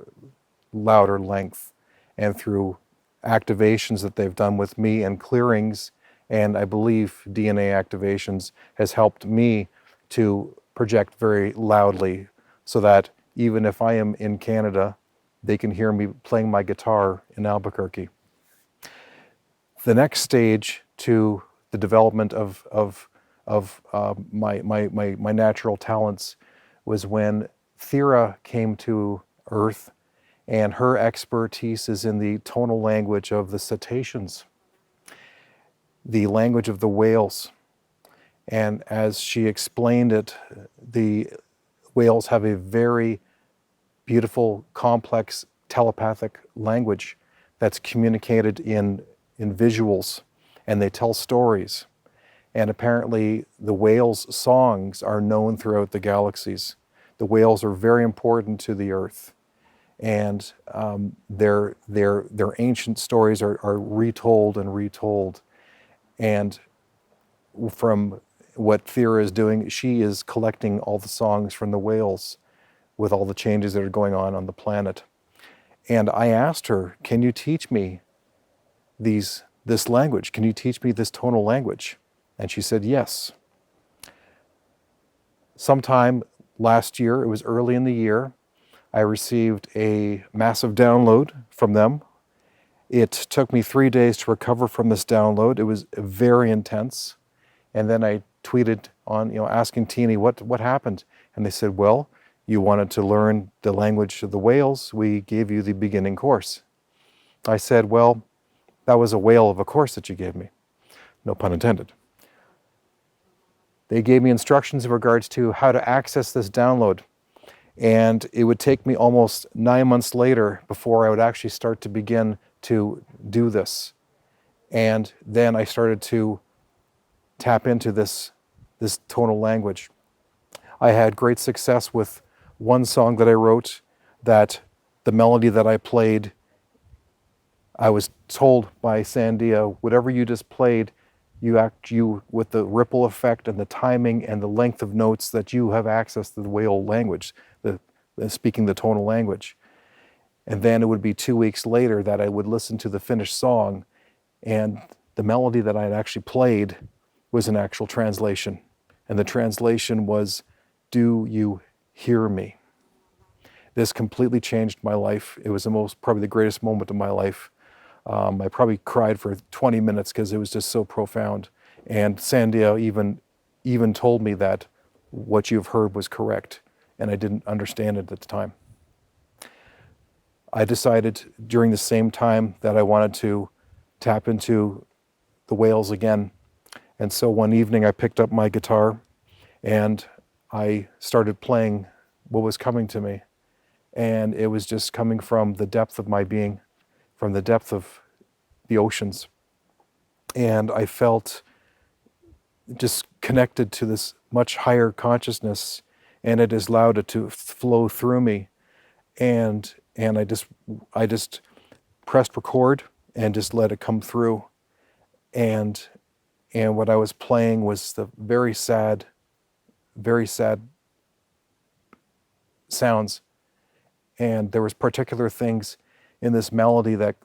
louder length, and through activations that they've done with me and clearings, and I believe DNA activations, has helped me to project very loudly so that even if I am in Canada, they can hear me playing my guitar in Albuquerque. The next stage to the development of my natural talents was when Thera came to Earth, and her expertise is in the tonal language of the cetaceans, the language of the whales. And as she explained it, the whales have a very beautiful, complex telepathic language that's communicated in visuals, and they tell stories. And apparently the whales' songs are known throughout the galaxies. The whales are very important to the Earth, and their ancient stories are retold and retold. And from what Thera is doing, she is collecting all the songs from the whales with all the changes that are going on the planet. And I asked her, can you teach me this language? Can you teach me this tonal language? And she said, yes. Sometime last year, it was early in the year, I received a massive download from them. It took me 3 days to recover from this download. It was very intense. And then I tweeted on, asking Teeny what happened. And they said, well, you wanted to learn the language of the whales. We gave you the beginning course. I said, well, that was a whale of a course that you gave me. No pun intended. They gave me instructions in regards to how to access this download. And it would take me almost 9 months later before I would actually start to begin to do this. And then I started to tap into this tonal language. I had great success with one song that I wrote, that the melody that I played, I was told by Sandia, whatever you just played, you with the ripple effect and the timing and the length of notes, that you have access to the whale language, speaking the tonal language. And then it would be 2 weeks later that I would listen to the finished song, and the melody that I had actually played was an actual translation. And the translation was, do you hear me? This completely changed my life. It was probably the greatest moment of my life. I probably cried for 20 minutes because it was just so profound. And Sandia even told me that what you've heard was correct, and I didn't understand it at the time. I decided during the same time that I wanted to tap into the whales again. And so one evening I picked up my guitar and I started playing what was coming to me. And it was just coming from the depth of my being, from the depth of the oceans. And I felt just connected to this much higher consciousness, and it has allowed it to flow through me. And I just pressed record and just let it come through. And what I was playing was the very sad sounds. And there was particular things in this melody that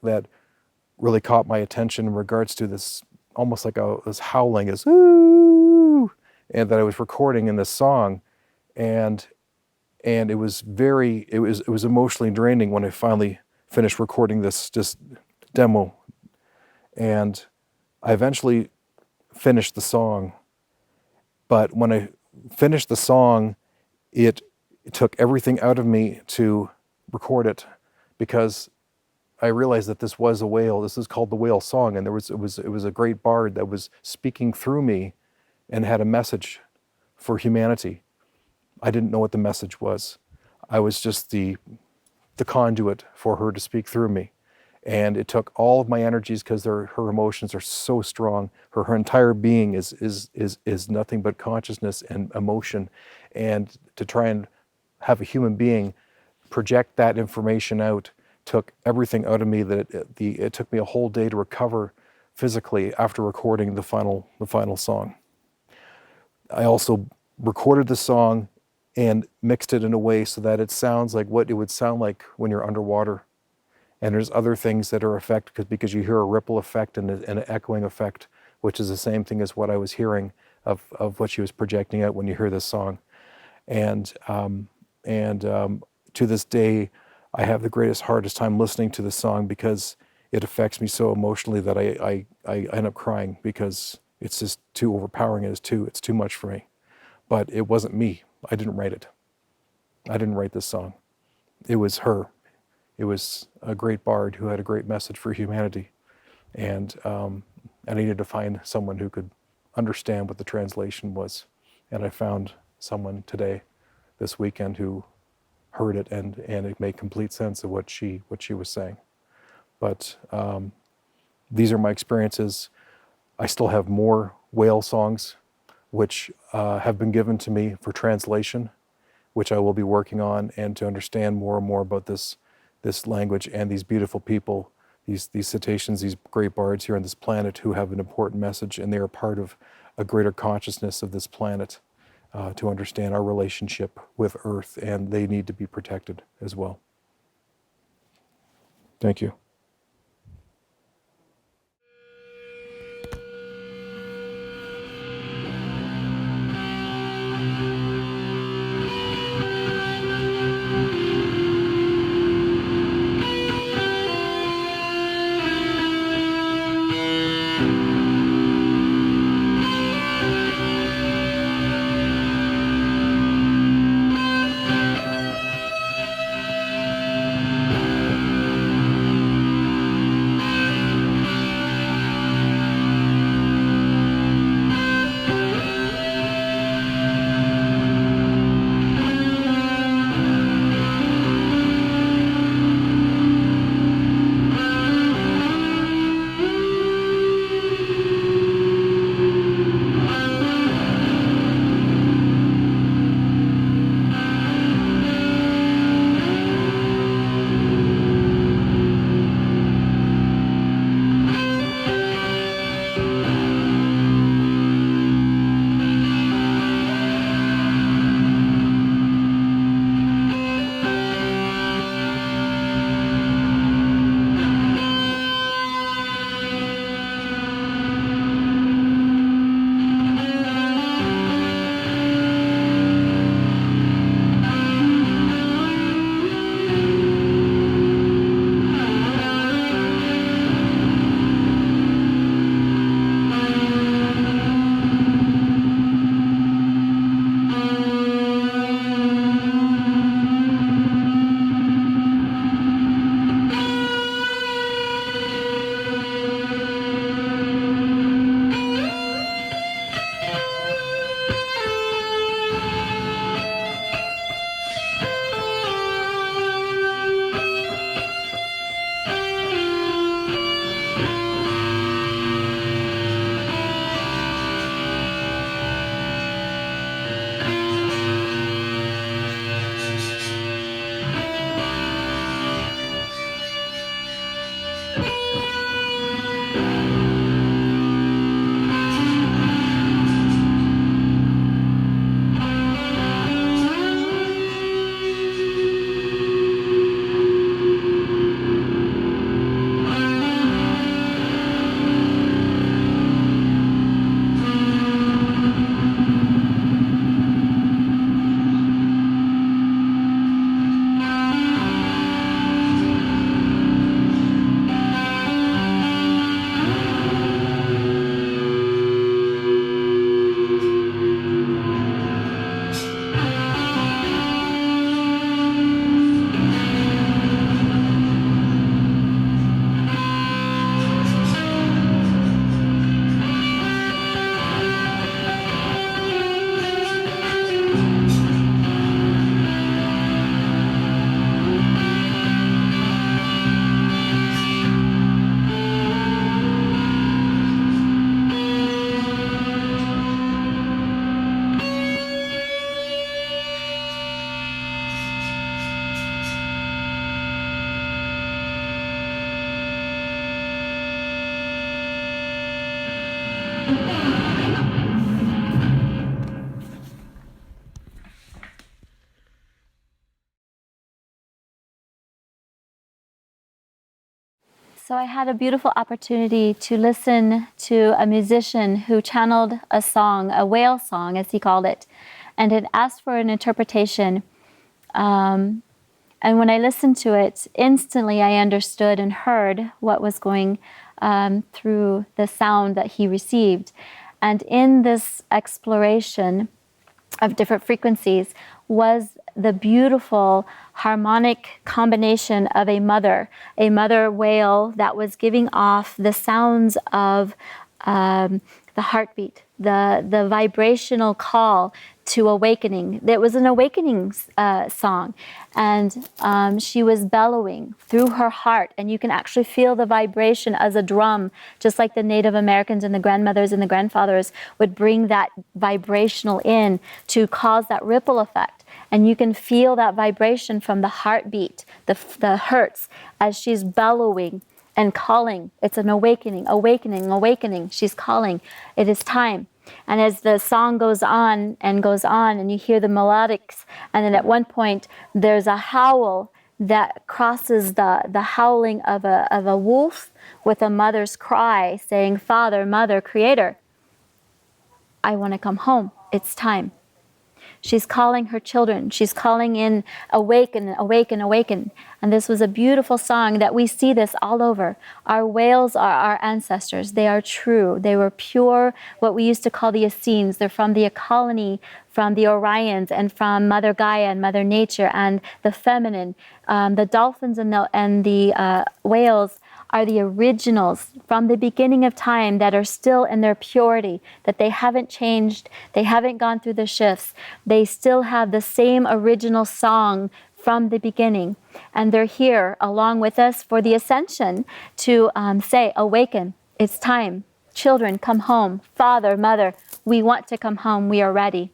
really caught my attention in regards to this, almost like this howling, this ooh, and that I was recording in this song. And it was emotionally draining when I finally finished recording this demo. And I eventually finished the song. But when I finished the song, it took everything out of me to record it, because I realized that this was a whale. This is called the whale song, and it was a great bard that was speaking through me and had a message for humanity. I didn't know what the message was. I was just the conduit for her to speak through me. And it took all of my energies, because her emotions are so strong. Her entire being is nothing but consciousness and emotion. And to try and have a human being project that information out took everything out of me. It took me a whole day to recover physically after recording the final song. I also recorded the song and mixed it in a way so that it sounds like what it would sound like when you're underwater. And there's other things that are affected because you hear a ripple effect and an echoing effect, which is the same thing as what I was hearing of what she was projecting out when you hear this song. And to this day, I have the hardest time listening to this song, because it affects me so emotionally that I end up crying, because it's just too overpowering. It's too much for me. But it wasn't me. I didn't write it. I didn't write this song. It was her. It was a great bard who had a great message for humanity. And I needed to find someone who could understand what the translation was. And I found someone this weekend, who heard it, and it made complete sense of what she was saying. But these are my experiences. I still have more whale songs which have been given to me for translation, which I will be working on, and to understand more and more about this language and these beautiful people, these cetaceans, these great bards here on this planet, who have an important message, and they are part of a greater consciousness of this planet, to understand our relationship with Earth, and they need to be protected as well. Thank you. So I had a beautiful opportunity to listen to a musician who channeled a song, a whale song, as he called it, and had asked for an interpretation. And when I listened to it, instantly I understood and heard what was going through the sound that he received. And in this exploration of different frequencies was the beautiful harmonic combination of a mother whale that was giving off the sounds of the heartbeat, the vibrational call to awakening. It was an awakening song, and she was bellowing through her heart, and you can actually feel the vibration as a drum, just like the Native Americans and the grandmothers and the grandfathers would bring that vibrational in to cause that ripple effect. And you can feel that vibration from the heartbeat, the hertz, as she's bellowing and calling. It's an awakening, awakening, awakening. She's calling. It is time. And as the song goes on, and you hear the melodics, and then at one point there's a howl that crosses the howling of a wolf with a mother's cry saying, "Father, Mother, Creator, I want to come home. It's time." She's calling her children. She's calling in, awaken, awaken, awaken. And this was a beautiful song that we see this all over. Our whales are our ancestors. They are true. They were pure, what we used to call the Essenes. They're from the colony, from the Orions, and from Mother Gaia and Mother Nature and the feminine. The dolphins and the whales are the originals from the beginning of time that are still in their purity, that they haven't changed, they haven't gone through the shifts. They still have the same original song from the beginning. And they're here along with us for the Ascension to say, awaken, it's time. Children, come home. Father, Mother, we want to come home. We are ready.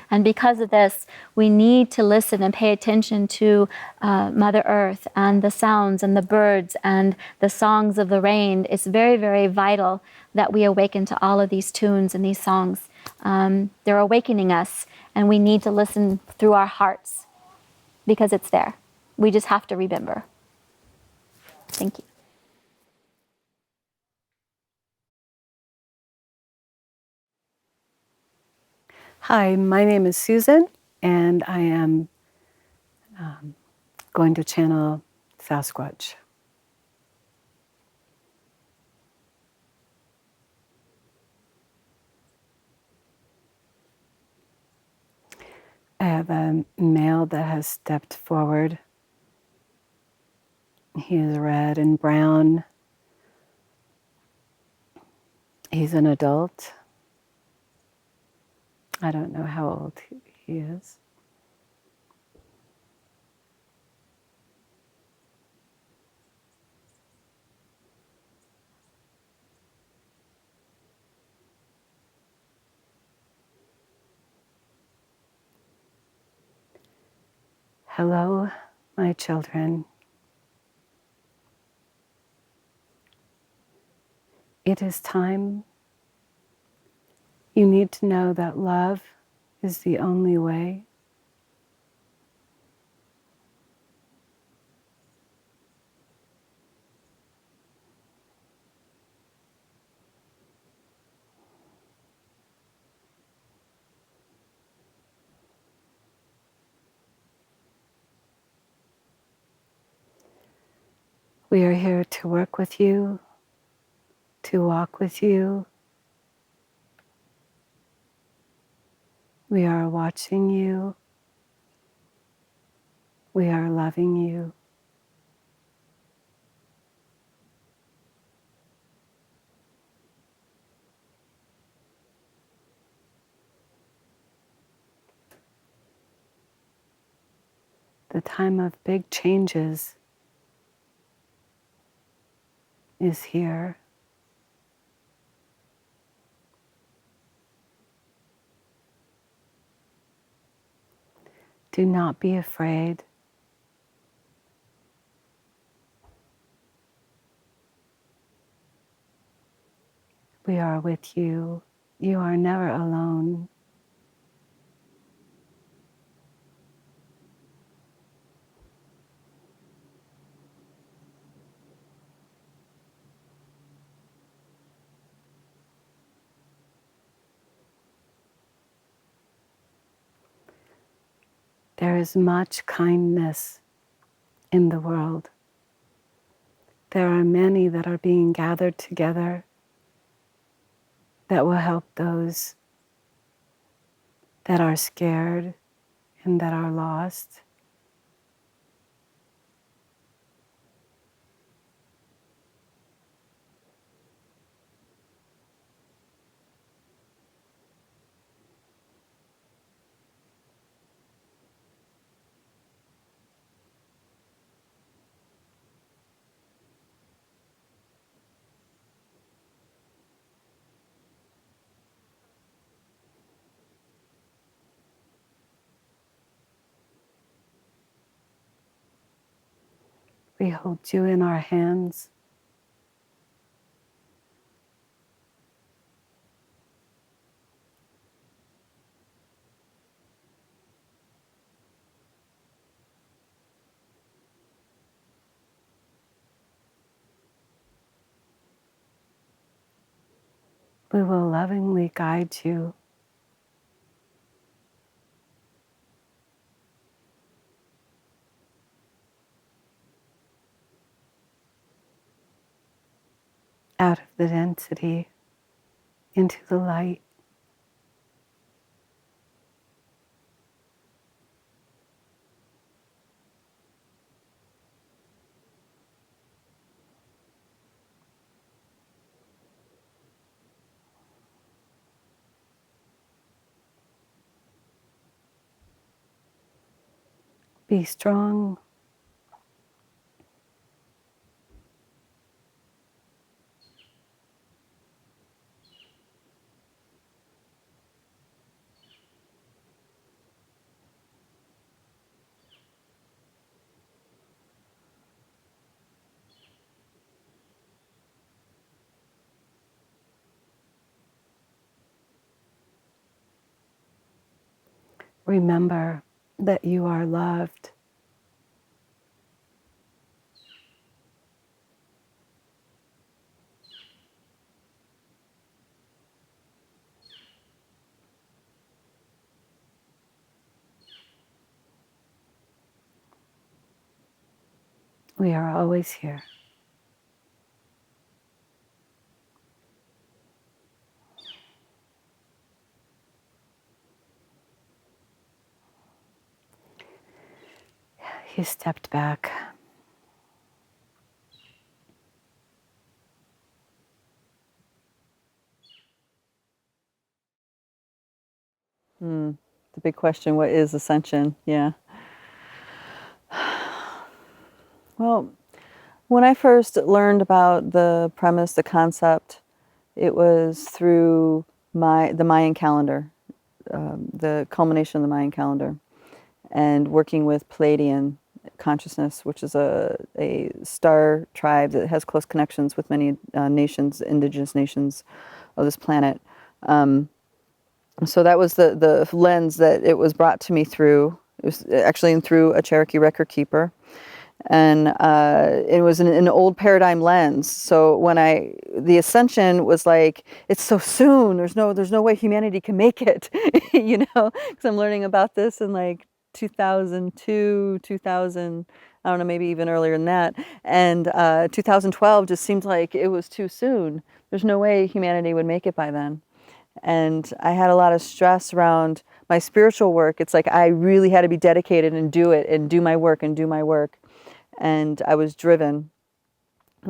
And because of this, we need to listen and pay attention to Mother Earth and the sounds and the birds and the songs of the rain. It's very, very vital that we awaken to all of these tunes and these songs. They're awakening us, and we need to listen through our hearts because it's there. We just have to remember. Thank you. Hi, my name is SuSun, and I am going to channel Sasquatch. I have a male that has stepped forward. He is red and brown. He's an adult. I don't know how old he is. Hello, my children. It is time. You need to know that love is the only way. We are here to work with you, to walk with you. We are watching you. We are loving you. The time of big changes is here. Do not be afraid. We are with you. You are never alone. There is much kindness in the world. There are many that are being gathered together that will help those that are scared and that are lost. We hold you in our hands. We will lovingly guide you out of the density into the light. Be strong. Remember that you are loved. We are always here. He stepped back. The big question, what is ascension? Yeah. Well, when I first learned about the premise, the concept, it was through the Mayan calendar, the culmination of the Mayan calendar, and working with Pleiadian consciousness, which is a star tribe that has close connections with many nations, indigenous nations of this planet. So that was the lens that it was brought to me through. It was actually through a Cherokee record keeper. And it was an old paradigm lens. So when the ascension was like, it's so soon, there's no way humanity can make it, you know, because I'm learning about this in like 2002, 2000, I don't know, maybe even earlier than that. And 2012 just seemed like it was too soon. There's no way humanity would make it by then. And I had a lot of stress around my spiritual work. It's like I really had to be dedicated and do it and do my work and do my work. And I was driven.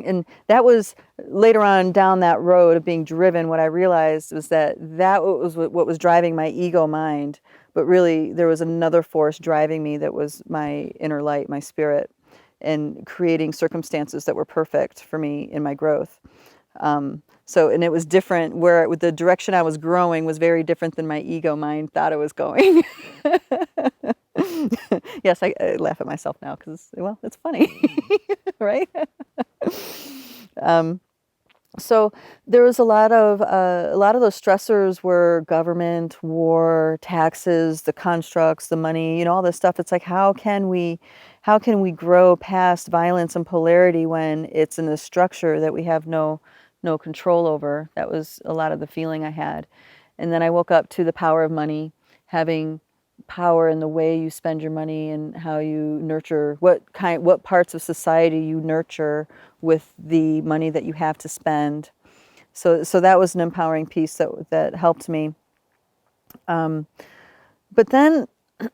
And that was later on down that road of being driven, what I realized was that was what was driving my ego mind. But really, there was another force driving me that was my inner light, my spirit, and creating circumstances that were perfect for me in my growth. And it was different, where the direction I was growing was very different than my ego mind thought it was going. Yes, I laugh at myself now because, well, it's funny, right? So there was a lot of those stressors were government, war, taxes, the constructs, the money, all this stuff. It's like, how can we grow past violence and polarity when it's in a structure that we have no control over? That was a lot of the feeling I had. And then I woke up to the power of money, having power in the way you spend your money and how you nurture, what parts of society you nurture with the money that you have to spend. So that was an empowering piece that helped me. But then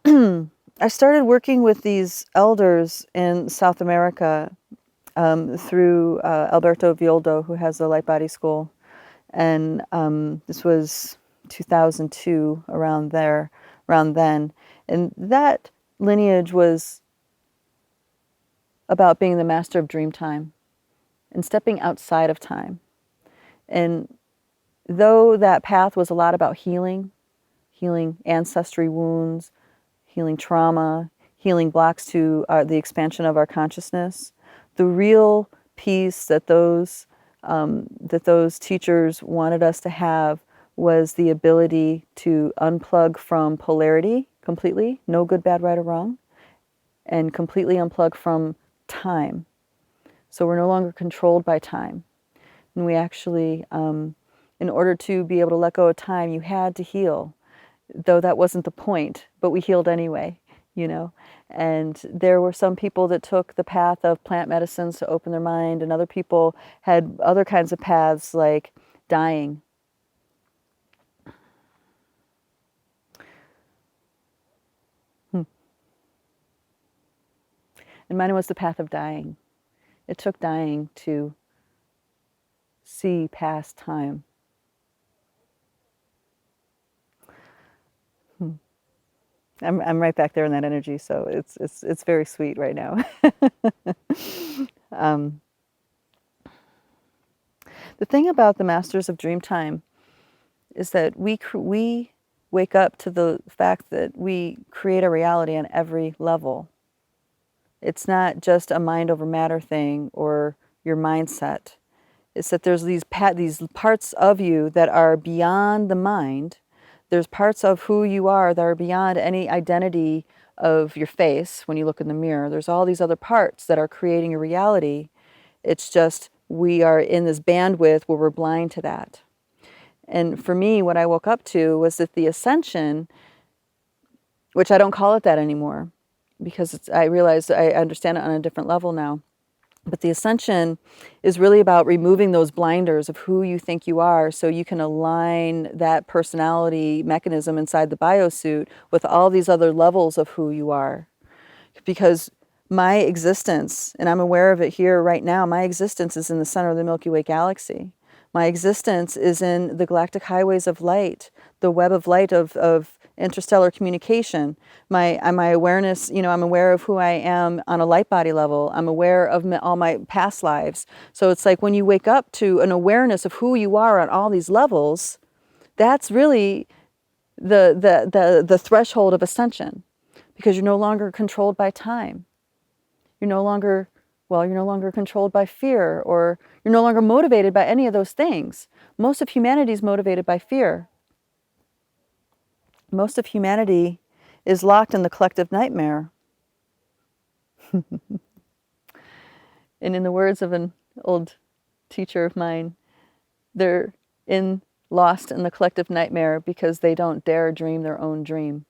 I started working with these elders in South America through Alberto Violdo, who has a light body school. And this was 2002, around then. And that lineage was about being the master of dream time and stepping outside of time. And though that path was a lot about healing ancestry wounds, healing trauma, healing blocks to the expansion of our consciousness, the real piece that those teachers wanted us to have was the ability to unplug from polarity completely, no good, bad, right, or wrong, and completely unplug from time. So we're no longer controlled by time. And we actually, in order to be able to let go of time, you had to heal, though that wasn't the point, but we healed anyway, you know. And there were some people that took the path of plant medicines to open their mind, and other people had other kinds of paths like dying. And mine was the path of dying. It took dying to see past time. I'm right back there in that energy, so it's very sweet right now. The thing about the Masters of Dreamtime is that we wake up to the fact that we create a reality on every level. It's not just a mind over matter thing or your mindset. It's that there's these parts of you that are beyond the mind. There's parts of who you are that are beyond any identity of your face when you look in the mirror. There's all these other parts that are creating a reality. It's just we are in this bandwidth where we're blind to that. And for me, what I woke up to was that the Ascension, which I don't call it that anymore, because I realize I understand it on a different level now. But the Ascension is really about removing those blinders of who you think you are so you can align that personality mechanism inside the biosuit with all these other levels of who you are. Because my existence, and I'm aware of it here right now, my existence is in the center of the Milky Way galaxy. My existence is in the galactic highways of light, the web of light of interstellar communication. My awareness, you know, I'm aware of who I am on a light body level. I'm aware of all my past lives. So it's like when you wake up to an awareness of who you are on all these levels, that's really the threshold of ascension, because you're no longer controlled by time. You're no longer controlled by fear, or you're no longer motivated by any of those things. Most of humanity is motivated by fear. Most of humanity is locked in the collective nightmare. And in the words of an old teacher of mine, they're lost in the collective nightmare because they don't dare dream their own dream.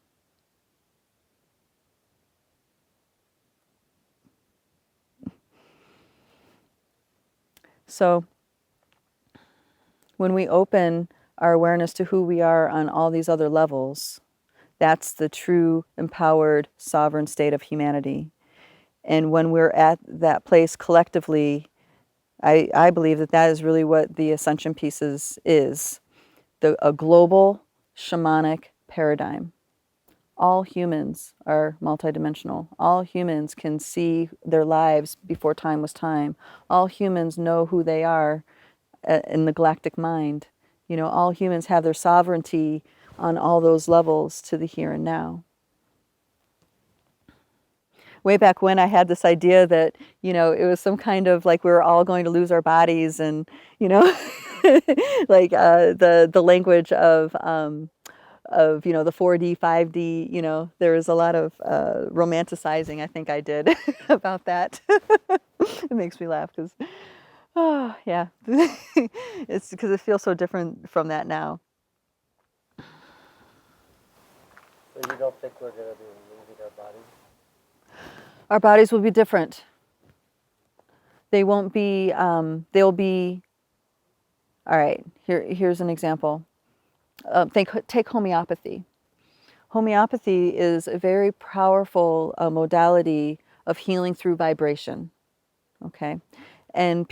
So when we open our awareness to who we are on all these other levels, that's the true empowered sovereign state of humanity. And when we're at that place collectively, I believe that is really what the Ascension pieces is, a global shamanic paradigm. All humans are multidimensional. All humans can see their lives before time was time. All humans know who they are in the galactic mind. You know, all humans have their sovereignty on all those levels to the here and now. Way back when, I had this idea that, you know, it was some kind of like we were all going to lose our bodies, and, you know, like the language of you know, the 4D, 5D, you know, there was a lot of romanticizing I think I did about that. It makes me laugh because, oh, yeah, it's because it feels so different from that now. So So you don't think we're going to be leaving our bodies? Our bodies will be different. They won't be, they'll be, all right, here's an example. Take homeopathy. Homeopathy is a very powerful modality of healing through vibration, okay? And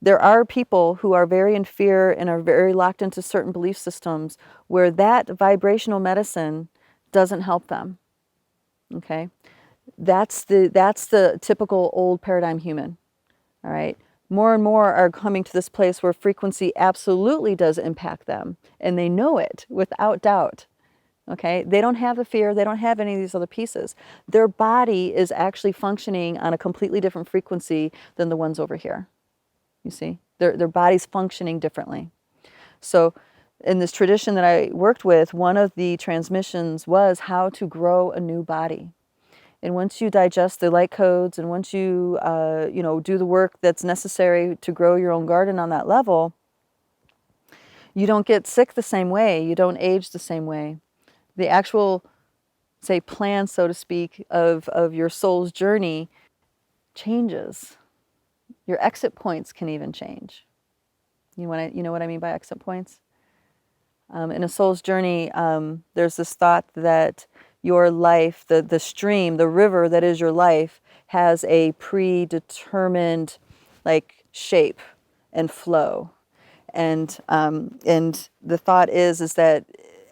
there are people who are very in fear and are very locked into certain belief systems where that vibrational medicine doesn't help them, okay? That's the typical old paradigm human, all right? More and more are coming to this place where frequency absolutely does impact them, and they know it without doubt, okay? They don't have the fear, they don't have any of these other pieces. Their body is actually functioning on a completely different frequency than the ones over here, you see? Their body's functioning differently. So in this tradition that I worked with, one of the transmissions was how to grow a new body. And once you digest the light codes and once you, do the work that's necessary to grow your own garden on that level, you don't get sick the same way. You don't age the same way. The actual, say, plan, so to speak, of your soul's journey changes. Your exit points can even change. You know what I mean by exit points? In a soul's journey, there's this thought that your life, the stream, the river that is your life, has a predetermined shape and flow. And the thought is that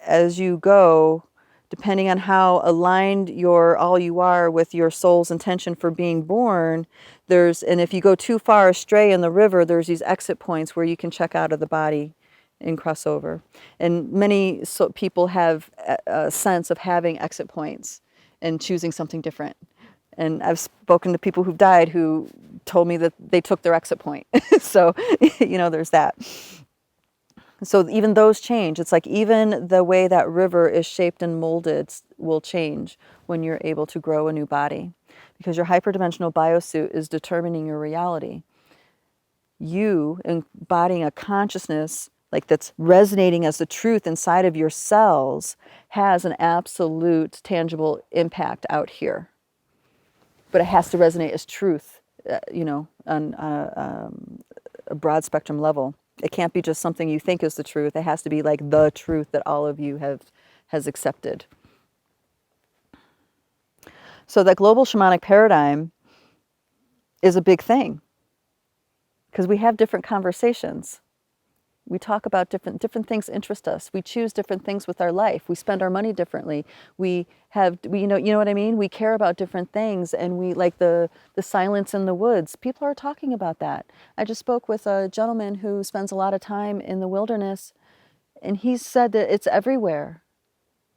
as you go, depending on how aligned all you are with your soul's intention for being born, and if you go too far astray in the river, there's these exit points where you can check out of the body and cross over. And many people have a sense of having exit points and choosing something different. And I've spoken to people who've died who told me that they took their exit point. So, there's that. So even those change. It's like even the way that river is shaped and molded will change when you're able to grow a new body, because your hyperdimensional biosuit is determining your reality. You embodying a consciousness that's resonating as the truth inside of your cells has an absolute tangible impact out here. But it has to resonate as truth, on a broad spectrum level. It can't be just something you think is the truth. It has to be like the truth that all of you has accepted. So that global shamanic paradigm is a big thing because we have different conversations. We talk about different things interest us. We choose different things with our life. We spend our money differently. You know what I mean? We care about different things, and we like the silence in the woods. People are talking about that. I just spoke with a gentleman who spends a lot of time in the wilderness, and he said that it's everywhere.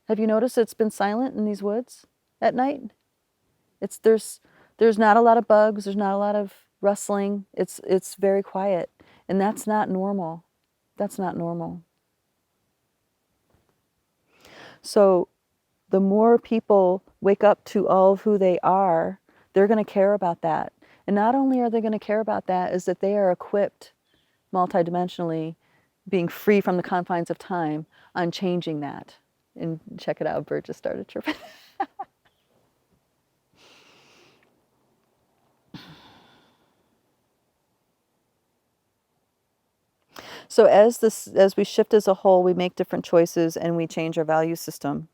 Have you noticed it's been silent in these woods at night? There's not a lot of bugs. There's not a lot of rustling. It's very quiet, and that's not normal. That's not normal. So the more people wake up to all of who they are, they're going to care about that. And not only are they going to care about that, is that they are equipped multidimensionally, being free from the confines of time, on changing that. And check it out, bird just started chirping. So as we shift as a whole, we make different choices and we change our value system.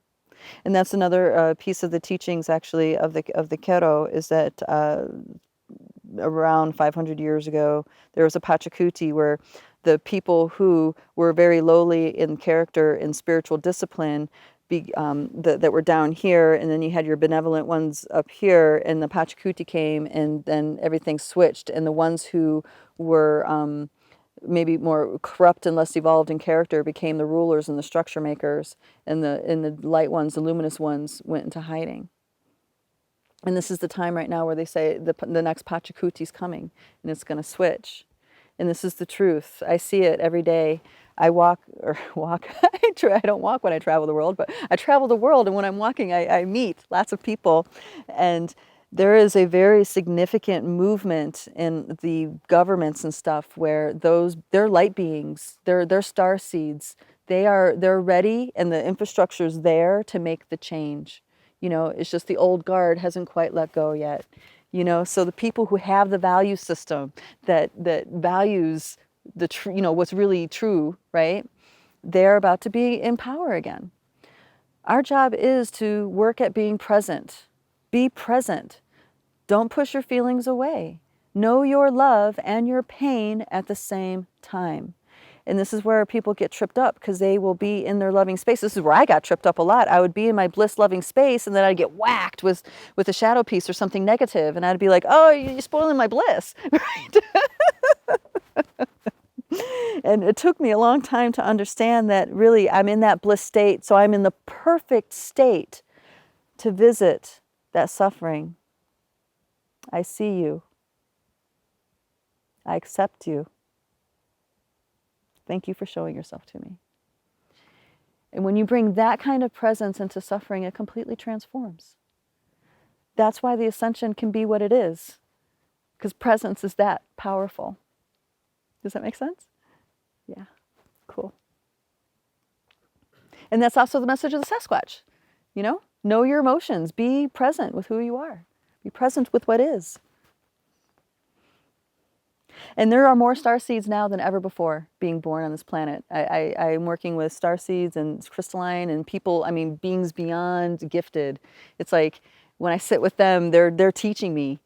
And that's another piece of the teachings, actually, of the Kero, is that around 500 years ago, there was a Pachacuti where the people who were very lowly in character and spiritual discipline that were down here, and then you had your benevolent ones up here, and the Pachacuti came, and then everything switched, and the ones who were maybe more corrupt and less evolved in character became the rulers and the structure makers, and the light ones, the luminous ones, went into hiding. And this is the time right now where they say the next Pachacuti's coming, and it's going to switch. And this is the truth. I see it every day. I I don't walk when I travel the world, but I travel the world, and when I'm walking, I meet lots of people. And there is a very significant movement in the governments and stuff where they're light beings, they're star seeds, They're ready, and the infrastructure's there to make the change. You know, it's just the old guard hasn't quite let go yet. You know, so the people who have the value system that values you know, what's really true, right? They're about to be in power again. Our job is to work at being present. Be present. Don't push your feelings away. Know your love and your pain at the same time. And this is where people get tripped up, because they will be in their loving space. This is where I got tripped up a lot. I would be in my bliss loving space, and then I'd get whacked with a shadow piece or something negative, and I'd be like, oh, you're spoiling my bliss, right? And it took me a long time to understand that really I'm in that bliss state, so I'm in the perfect state to visit that suffering. I see you. I accept you. Thank you for showing yourself to me. And when you bring that kind of presence into suffering, it completely transforms. That's why the Ascension can be what it is, because presence is that powerful. Does that make sense? Yeah, cool. And that's also the message of the Sasquatch. You know your emotions. Be present with who you are. Be present with what is. And there are more starseeds now than ever before being born on this planet. I'm working with starseeds and crystalline and people, I mean, beings beyond gifted. It's like when I sit with them, they're teaching me,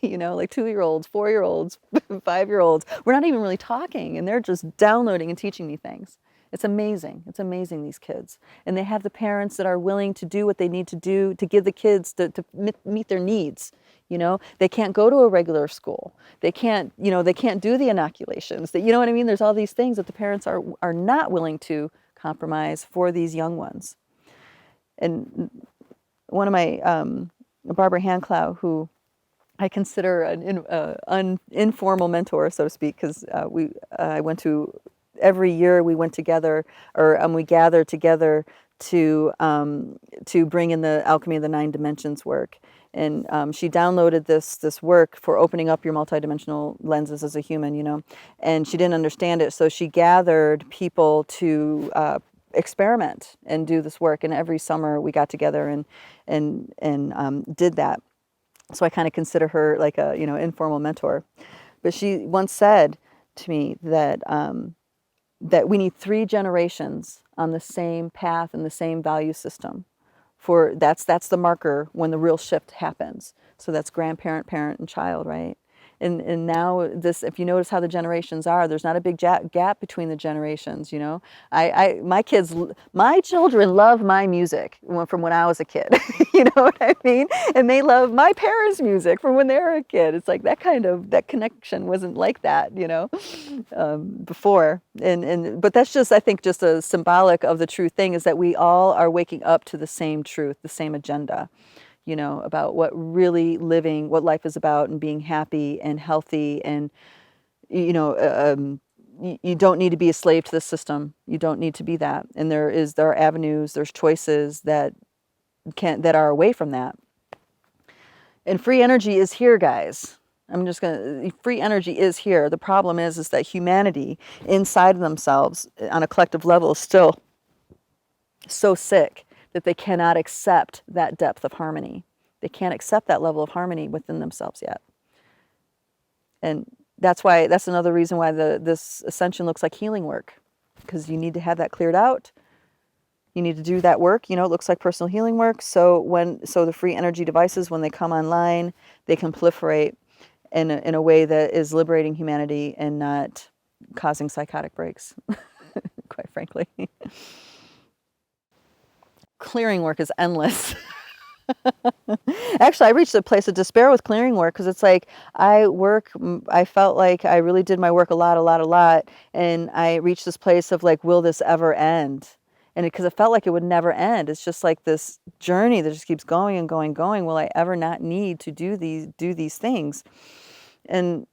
you know, like 2-year-olds, 4-year-olds, 5-year-olds. We're not even really talking, and they're just downloading and teaching me things. It's amazing. It's amazing, these kids. And they have the parents that are willing to do what they need to do to give the kids to meet their needs. You know, they can't go to a regular school. They can't, you know, they can't do the inoculations. You know what I mean? There's all these things that the parents are not willing to compromise for these young ones. And one of my, Barbara Handclough, who I consider an informal mentor, so to speak, because I went to, every year we went together, or we gathered together to bring in the Alchemy of the 9 Dimensions work. And she downloaded this work for opening up your multidimensional lenses as a human, you know, and she didn't understand it. So she gathered people to experiment and do this work. And every summer we got together and did that. So I kind of consider her like a, you know, informal mentor. But she once said to me that that we need 3 generations on the same path and the same value system. For that's the marker when the real shift happens. So that's grandparent, parent, and child, right? And now this, if you notice how the generations are, there's not a big gap between the generations, you know. My children love my music from when I was a kid, you know what I mean? And they love my parents' music from when they were a kid. It's like that connection wasn't like that, you know, before. But that's just, I think, just a symbolic of the true thing, is that we all are waking up to the same truth, the same agenda. You know, about what really living, what life is about, and being happy and healthy. And, you know, you don't need to be a slave to the system. You don't need to be that. And there are avenues, there's choices that are away from that. And free energy is here, guys. Free energy is here. The problem is that humanity inside of themselves on a collective level is still so sick that they cannot accept that depth of harmony. They can't accept that level of harmony within themselves yet. And that's another reason why this ascension looks like healing work, because you need to have that cleared out. You need to do that work. You know, it looks like personal healing work. So the free energy devices, when they come online, they can proliferate in a way that is liberating humanity and not causing psychotic breaks, quite frankly. Clearing work is endless. Actually, I reached a place of despair with clearing work, because it's like I felt like I really did my work a lot, and I reached this place of like, will this ever end? And because it felt like it would never end. It's just like this journey that just keeps going and going and going. Will I ever not need to do these things? And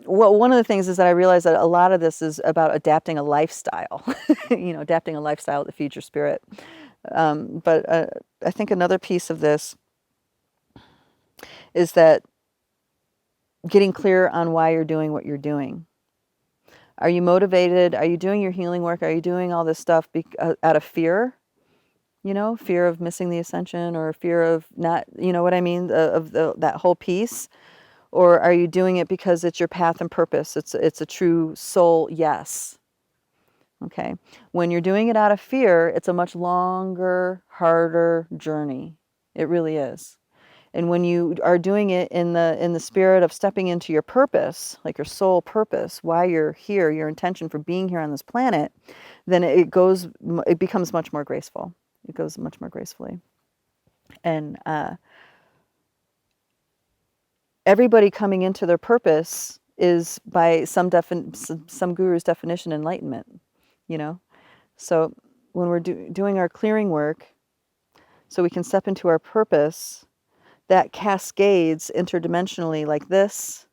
one of the things is that I realized that a lot of this is about adapting a lifestyle, you know, adapting a lifestyle that feeds your spirit. But I think another piece of this is that getting clear on why you're doing what you're doing. Are you motivated? Are you doing your healing work? Are you doing all this stuff out of fear? You know, fear of missing the ascension, or fear of not, you know what I mean, that whole piece? Or are you doing it because it's your path and purpose? It's a true soul yes. Okay. When you're doing it out of fear, it's a much longer, harder journey. It really is. And when you are doing it in the spirit of stepping into your purpose, like your soul purpose, why you're here, your intention for being here on this planet, then it becomes much more graceful. It goes much more gracefully. And everybody coming into their purpose is, by some guru's definition, enlightenment, you know? So when we're doing our clearing work, so we can step into our purpose, that cascades interdimensionally like this.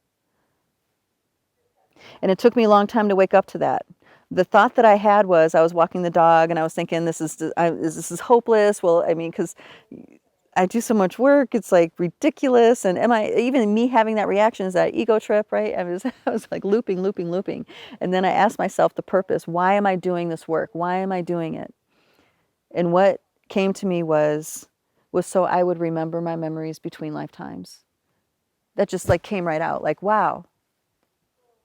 And it took me a long time to wake up to that. The thought that I had was, I was walking the dog and I was thinking, this is hopeless. Well, I mean, because I do so much work, it's like ridiculous. And even me having that reaction, is that ego trip, right? I was like looping. And then I asked myself the purpose. Why am I doing this work? Why am I doing it? And what came to me was so I would remember my memories between lifetimes. That just like came right out, like, wow.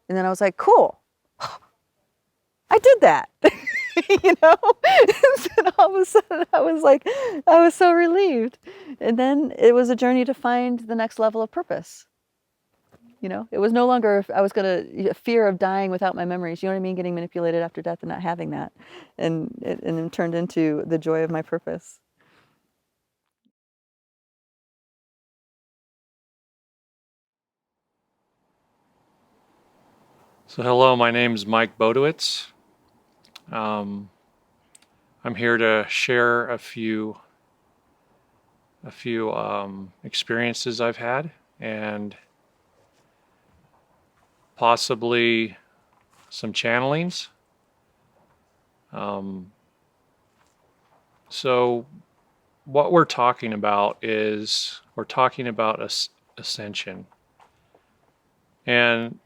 And then I was like, cool. I did that. You know? And all of a sudden I was so relieved. And then it was a journey to find the next level of purpose. You know, it was no longer, I was fear of dying without my memories. You know what I mean? Getting manipulated after death and not having that. And it turned into the joy of my purpose. So hello, my name is Mike Bodewitz. I'm here to share a few experiences I've had, and possibly some channelings. So what we're talking about is Ascension. And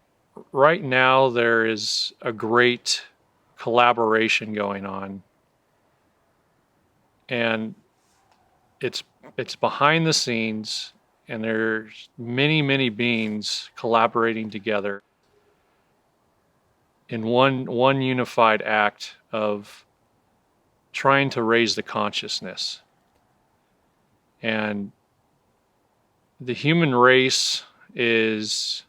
right now there is a great collaboration going on, and it's behind the scenes, and there's many beings collaborating together in one unified act of trying to raise the consciousness. And the human race is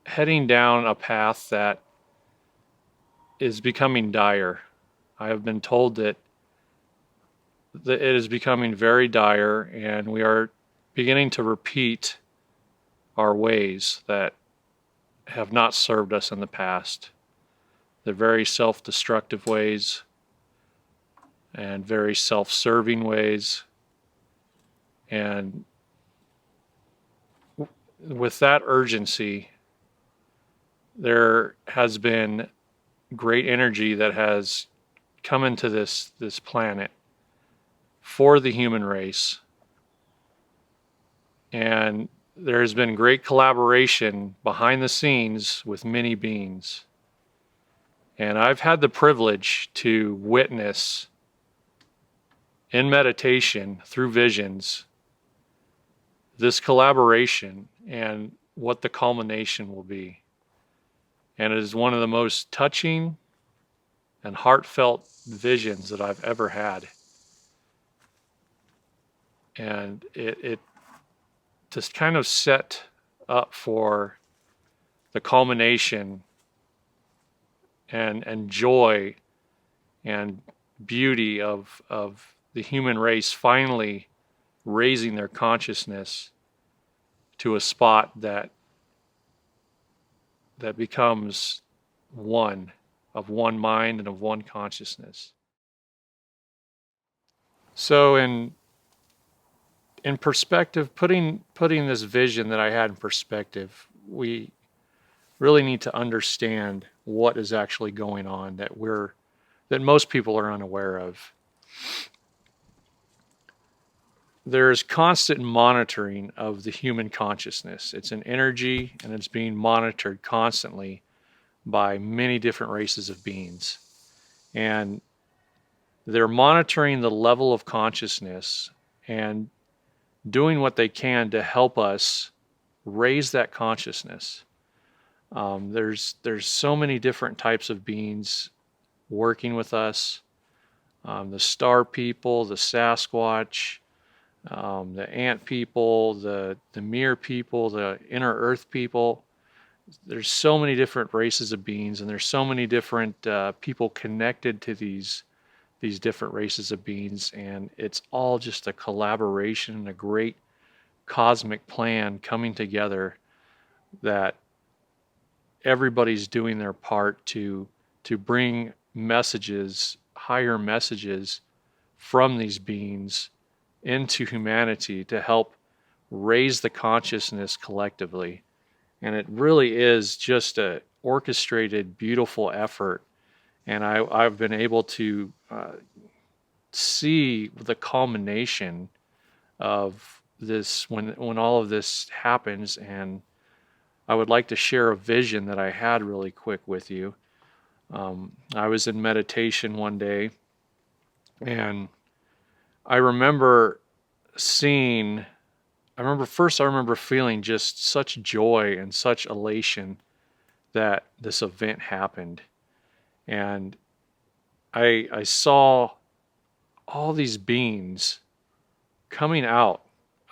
heading down a path that is becoming dire. I have been told that it is becoming very dire, and we are beginning to repeat our ways that have not served us in the past. They're very self-destructive ways and very self-serving ways. And with that urgency, there has been great energy that has come into this planet for the human race. And there has been great collaboration behind the scenes with many beings. And I've had the privilege to witness in meditation through visions this collaboration and what the culmination will be. And it is one of the most touching and heartfelt visions that I've ever had. And it just kind of set up for the culmination and joy and beauty of the human race finally raising their consciousness to a spot that becomes one, of one mind and of one consciousness. So in perspective, putting this vision that I had in perspective, we really need to understand what is actually going on that most people are unaware of. There is constant monitoring of the human consciousness. It's an energy, and it's being monitored constantly by many different races of beings. And they're monitoring the level of consciousness and doing what they can to help us raise that consciousness. There's so many different types of beings working with us. The star people, the Sasquatch, the ant people, the mere people, the inner earth people. There's so many different races of beings, and there's so many different people connected to these different races of beings, and it's all just a collaboration and a great cosmic plan coming together that everybody's doing their part to bring messages, higher messages from these beings into humanity to help raise the consciousness collectively. And it really is just a orchestrated, beautiful effort. And I've been able to see the culmination of this when all of this happens. And I would like to share a vision that I had really quick with you. I was in meditation one day, and I remember feeling just such joy and such elation that this event happened. And I saw all these beings coming out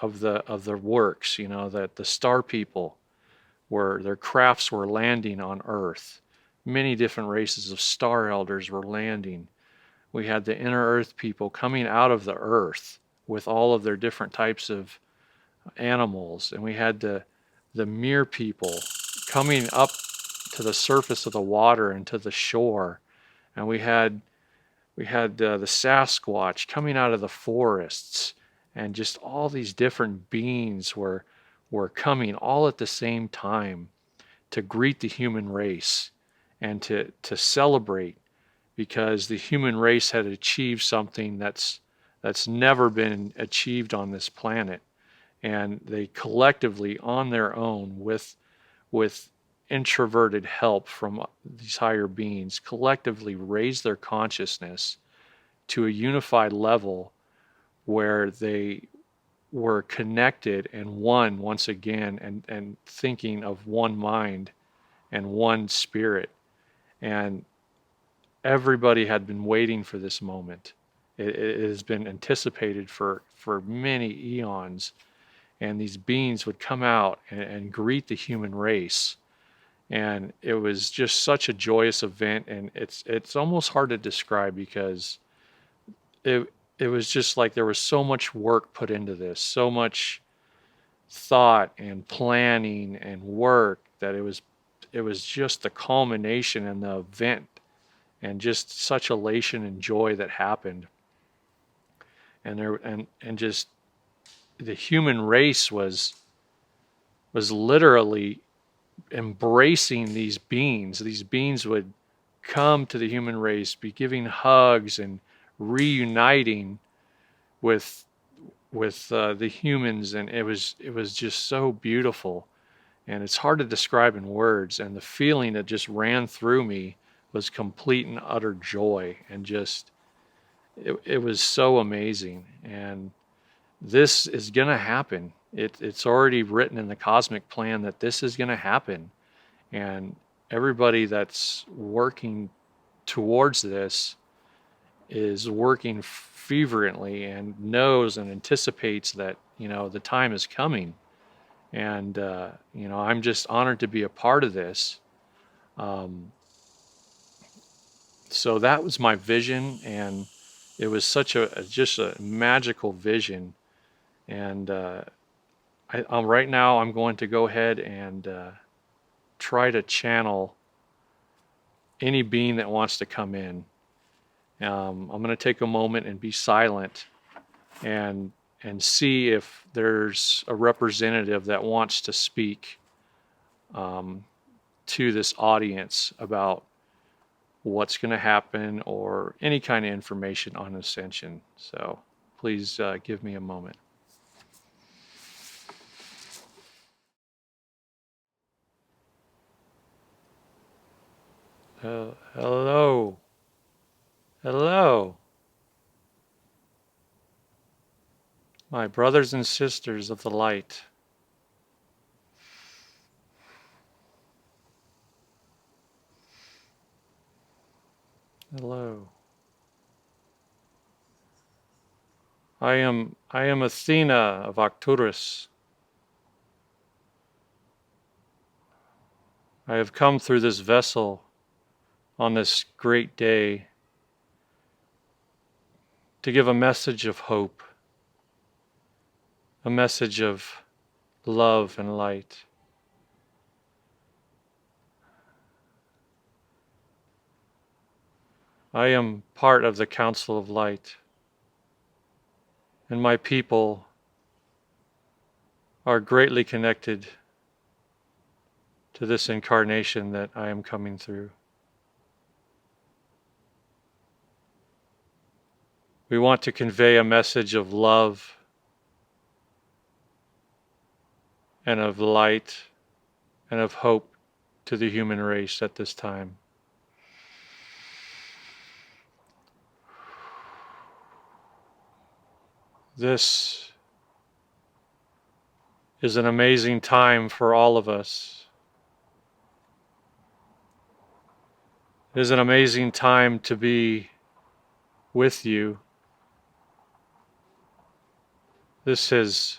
of their works, that the star people their crafts were landing on Earth. Many different races of star elders were landing. We had the inner earth people coming out of the earth with all of their different types of animals, and we had the mere people coming up to the surface of the water and to the shore, and we had the Sasquatch coming out of the forests, and just all these different beings were coming all at the same time to greet the human race and to celebrate, because the human race had achieved something that's never been achieved on this planet. And they collectively, on their own, with introverted help from these higher beings, collectively raised their consciousness to a unified level where they were connected and one once again, and thinking of one mind and one spirit. And everybody had been waiting for this moment. It has been anticipated for many eons. And these beings would come out and greet the human race. And it was just such a joyous event. And it's almost hard to describe, because it was just like there was so much work put into this, so much thought and planning and work, that it was just the culmination and the event, and just such elation and joy that happened. And just the human race was literally embracing these beings. These beings would come to the human race, be giving hugs and reuniting with the humans, and it was just so beautiful. And it's hard to describe in words, and the feeling that just ran through me was complete and utter joy, and just it was so amazing. And this is going to happen. It's already written in the cosmic plan that this is going to happen, and everybody that's working towards this is working fervently and knows and anticipates that the time is coming. And I'm just honored to be a part of this. So that was my vision, and it was such just a magical vision. And right now I'm going to go ahead and try to channel any being that wants to come in. I'm going to take a moment and be silent and see if there's a representative that wants to speak to this audience about what's going to happen, or any kind of information on Ascension. So please give me a moment. Hello. Hello. My brothers and sisters of the light. Hello. I am Athena of Arcturus. I have come through this vessel on this great day to give a message of hope, a message of love and light. I am part of the Council of Light, and my people are greatly connected to this incarnation that I am coming through. We want to convey a message of love and of light and of hope to the human race at this time. This is an amazing time for all of us. It is an amazing time to be with you. This has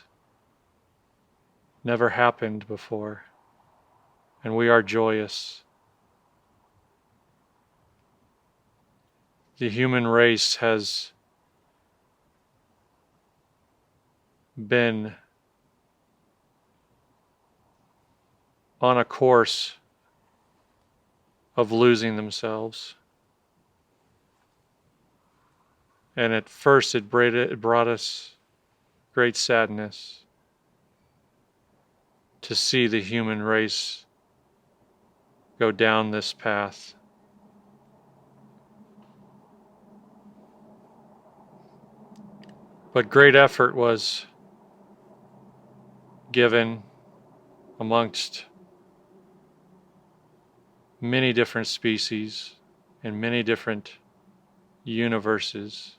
never happened before, and we are joyous. The human race has been on a course of losing themselves. And at first it brought us great sadness to see the human race go down this path. But great effort was given amongst many different species and many different universes.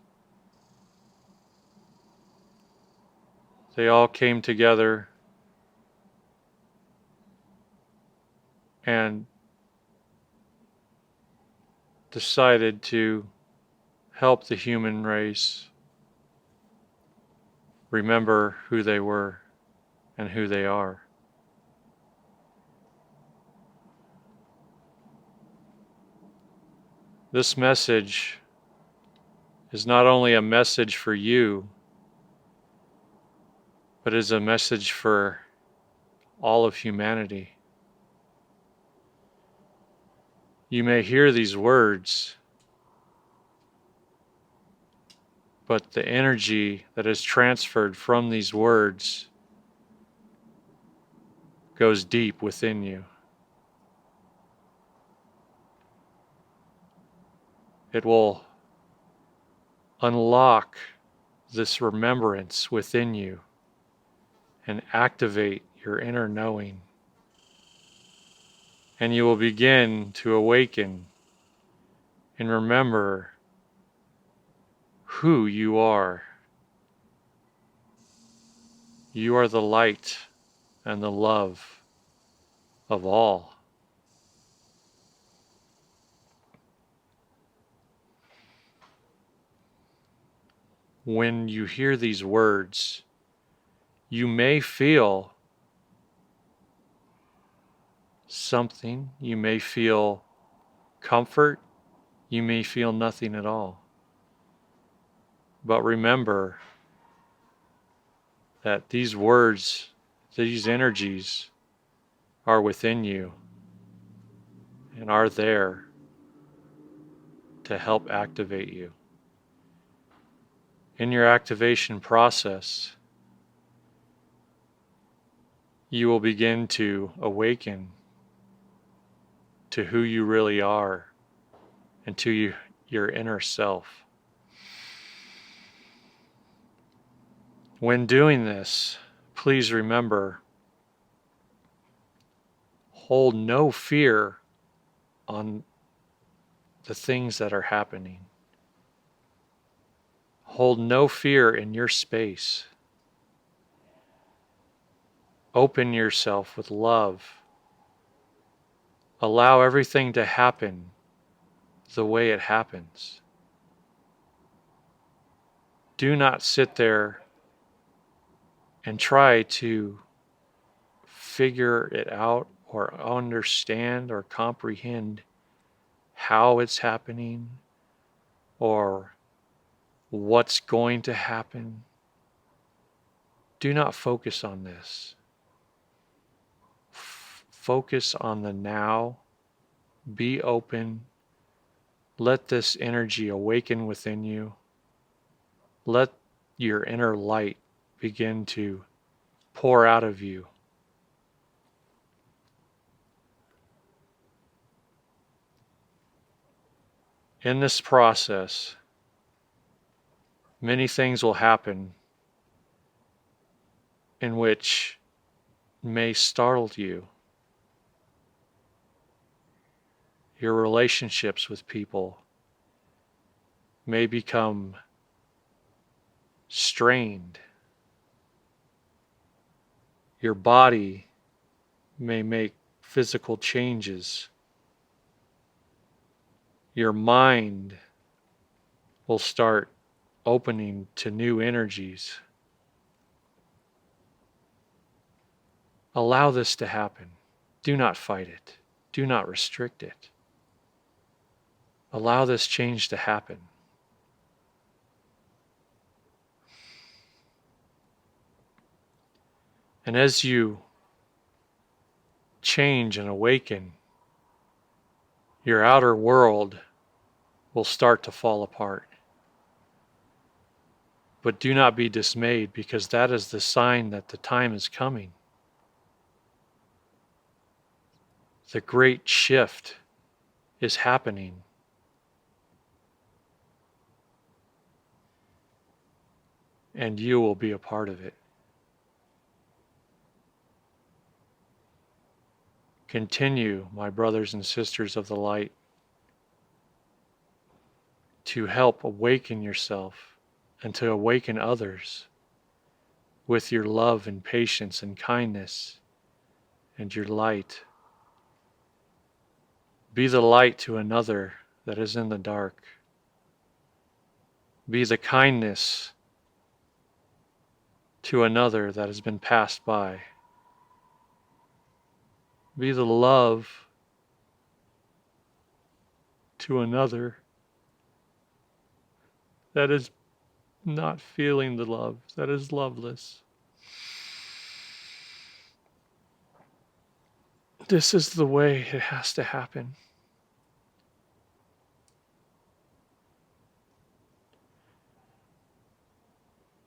They all came together and decided to help the human race remember who they were and who they are. This message is not only a message for you, but is a message for all of humanity. You may hear these words, but the energy that is transferred from these words goes deep within you. It will unlock this remembrance within you and activate your inner knowing. And you will begin to awaken and remember who you are. You are the light and the love of all. When you hear these words, you may feel something, you may feel comfort, you may feel nothing at all. But remember that these words, these energies are within you and are there to help activate you. In your activation process, you will begin to awaken to who you really are and to your inner self. When doing this, please remember, hold no fear on the things that are happening. Hold no fear in your space. Open yourself with love. Allow everything to happen the way it happens. Do not sit there and try to figure it out or understand or comprehend how it's happening or what's going to happen. Do not focus on this. Focus on the now. Be open. Let this energy awaken within you. Let your inner light begin to pour out of you. In this process, many things will happen in which may startle you. Your relationships with people may become strained. Your body may make physical changes. Your mind will start opening to new energies. Allow this to happen. Do not fight it. Do not restrict it. Allow this change to happen. And as you change and awaken, your outer world will start to fall apart. But do not be dismayed, because that is the sign that the time is coming. The great shift is happening. And you will be a part of it. Continue, my brothers and sisters of the light, to help awaken yourself and to awaken others with your love and patience and kindness and your light. Be the light to another that is in the dark. Be the kindness to another that has been passed by. Be the love to another that is not feeling the love, that is loveless. This is the way it has to happen.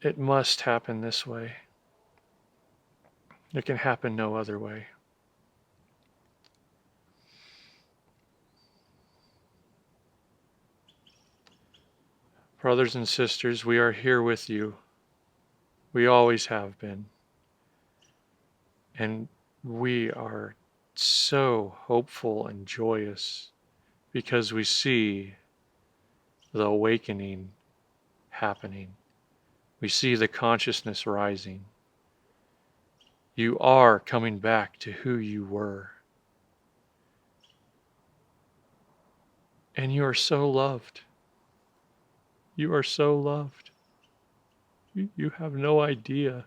It must happen this way. It can happen no other way. Brothers and sisters, we are here with you. We always have been. And we are so hopeful and joyous because we see the awakening happening. We see the consciousness rising. You are coming back to who you were. And you are so loved. You are so loved. You have no idea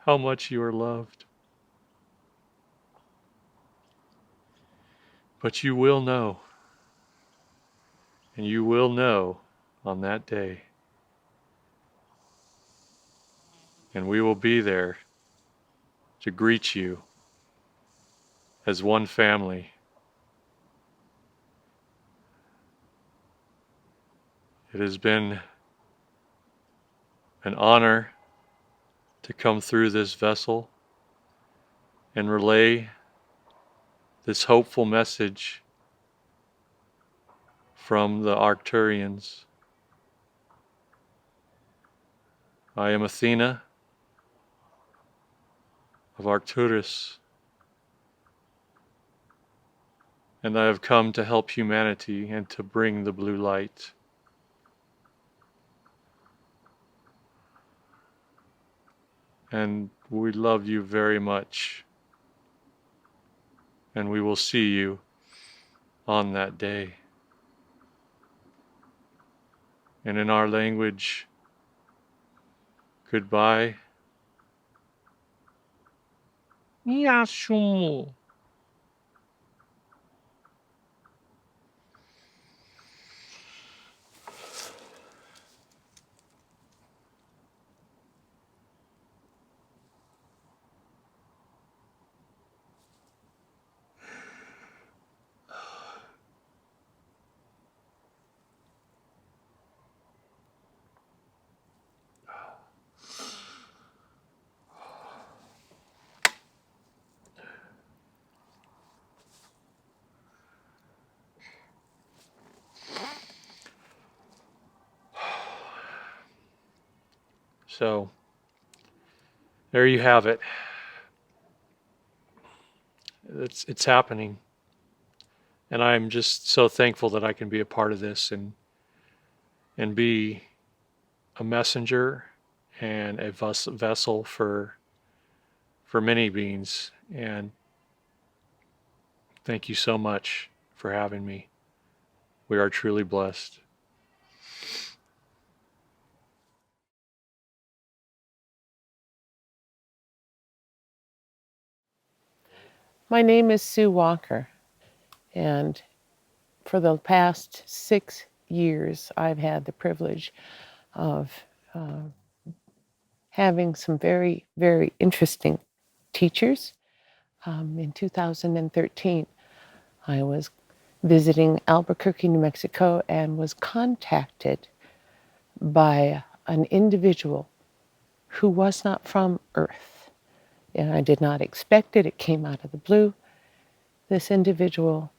how much you are loved. But you will know. And you will know on that day. And we will be there to greet you as one family. It has been an honor to come through this vessel and relay this hopeful message from the Arcturians. I am Athena of Arcturus, and I have come to help humanity and to bring the blue light. And we love you very much, and we will see you on that day. And in our language, goodbye. Yashumu. So, there you have it. It's happening. And I'm just so thankful that I can be a part of this and be a messenger and a vessel for many beings. And thank you so much for having me. We are truly blessed. My name is Sue Walker, and for the past 6 years, I've had the privilege of having some very, very interesting teachers. In 2013, I was visiting Albuquerque, New Mexico, and was contacted by an individual who was not from Earth. And I did not expect it. It came out of the blue. This individual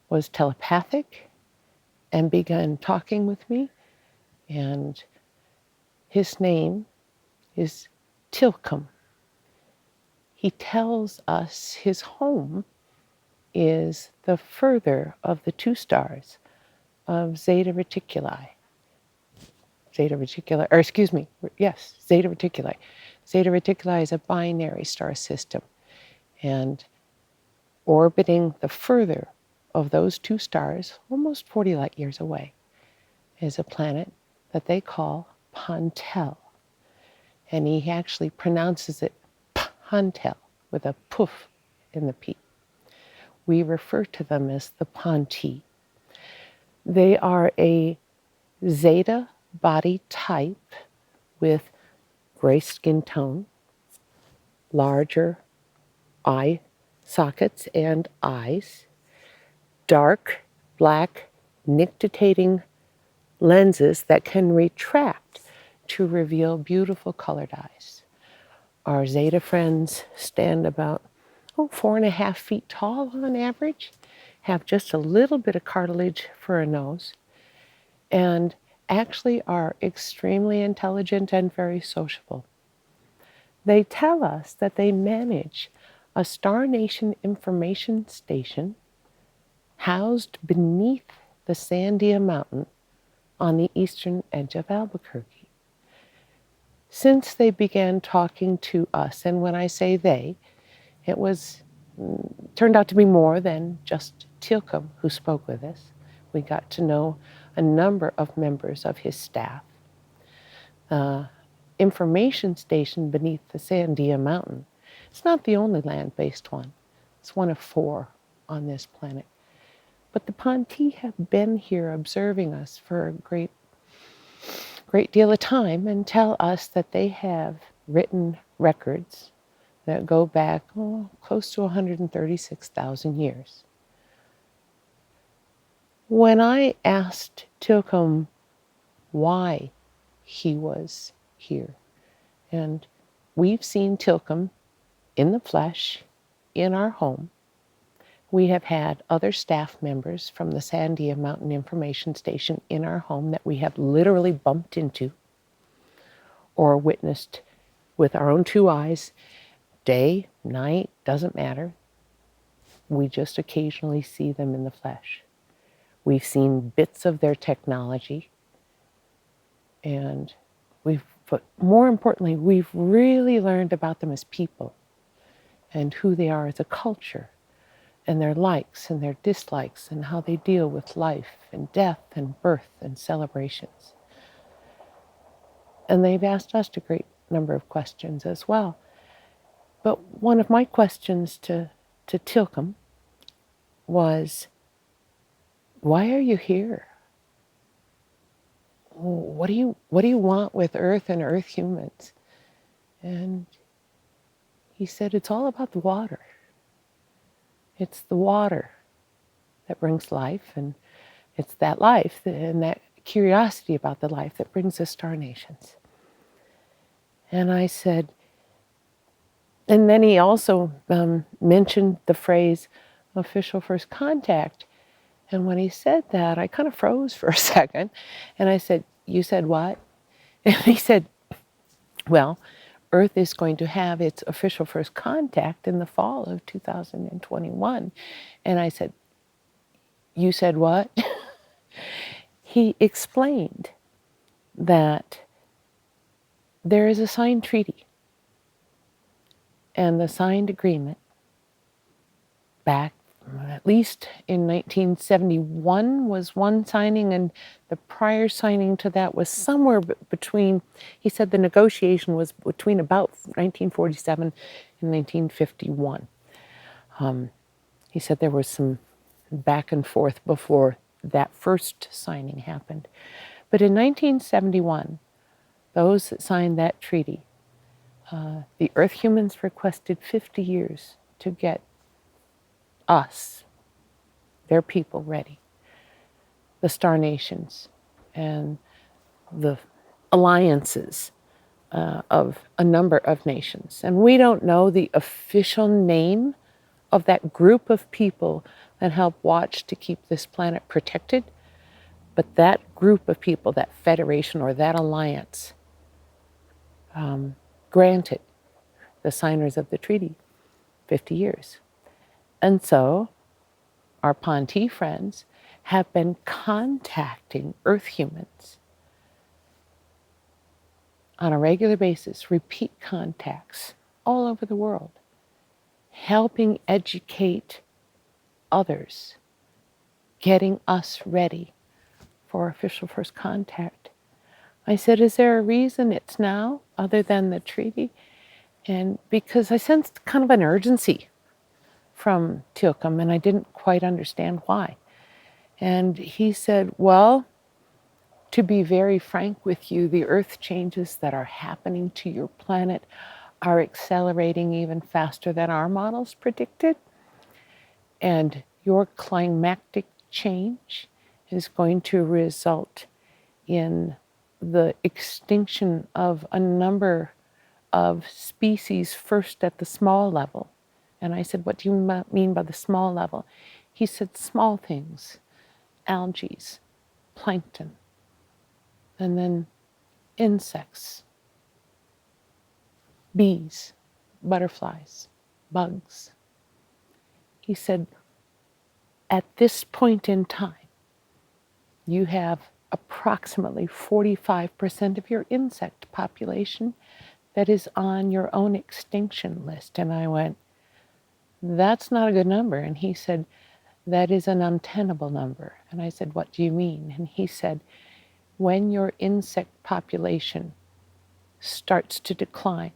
was telepathic and began talking with me. And his name is Tilcum. He tells us his home is the further of the 2 stars of Zeta Reticuli. Zeta Reticuli. Zeta Reticuli is a binary star system, and orbiting the further of those 2 stars, almost 40 light years away, is a planet that they call Pantel. And he actually pronounces it Pantel with a poof in the P. We refer to them as the Ponti. They are a Zeta body type with gray skin tone, larger eye sockets and eyes, dark black nictitating lenses that can retract to reveal beautiful colored eyes. Our Zeta friends stand about 4.5 feet tall on average, have just a little bit of cartilage for a nose, and actually are extremely intelligent and very sociable. They tell us that they manage a Star Nation information station housed beneath the Sandia Mountain on the eastern edge of Albuquerque. Since they began talking to us, and when I say they, it turned out to be more than just Tilcum who spoke with us. We got to know a number of members of his staff. Information station beneath the Sandia Mountain. It's not the only land-based one. It's one of 4 on this planet. But the Ponti have been here observing us for a great deal of time and tell us that they have written records that go back close to 136,000 years. When I asked Tilcum why he was here, and we've seen Tilcum in the flesh in our home. We have had other staff members from the Sandia Mountain Information Station in our home that we have literally bumped into or witnessed with our own 2 eyes, day, night, doesn't matter. we just occasionally see them in the flesh. We've seen bits of their technology, and but more importantly, we've really learned about them as people and who they are as a culture, and their likes and their dislikes, and how they deal with life and death and birth and celebrations. And they've asked us a great number of questions as well. But one of my questions to Tilcum was, why are you here? What do you want with Earth and Earth humans? And he said, it's all about the water. It's the water that brings life, and it's that life and that curiosity about the life that brings us to our nations. And I said, and then he also mentioned the phrase official first contact. And when he said that, I kind of froze for a second. And I said, you said what? And he said, well, Earth is going to have its official first contact in the fall of 2021. And I said, you said what? He explained that there is a signed treaty, and the signed agreement back at least in 1971 was one signing, and the prior signing to that was somewhere between, he said the negotiation was between about 1947 and 1951. He said there was some back and forth before that first signing happened. But in 1971, those that signed that treaty, the Earth humans requested 50 years to get us, their people, ready. The star nations and the alliances of a number of nations. And we don't know the official name of that group of people that help watch to keep this planet protected. But that group of people, that federation or that alliance, granted the signers of the treaty 50 years. And so our Ponte friends have been contacting Earth humans on a regular basis, repeat contacts all over the world, helping educate others, getting us ready for official first contact. I said, is there a reason it's now other than the treaty? And because I sensed kind of an urgency from Tilcum, and I didn't quite understand why. And he said, well, to be very frank with you, the Earth changes that are happening to your planet are accelerating even faster than our models predicted. And your climactic change is going to result in the extinction of a number of species, first at the small level. And I said, what do you mean by the small level? He said, small things, algae, plankton, and then insects, bees, butterflies, bugs. He said, at this point in time, you have approximately 45% of your insect population that is on your own extinction list. And I went, that's not a good number. And he said, that is an untenable number. And I said, what do you mean? And he said, when your insect population starts to decline,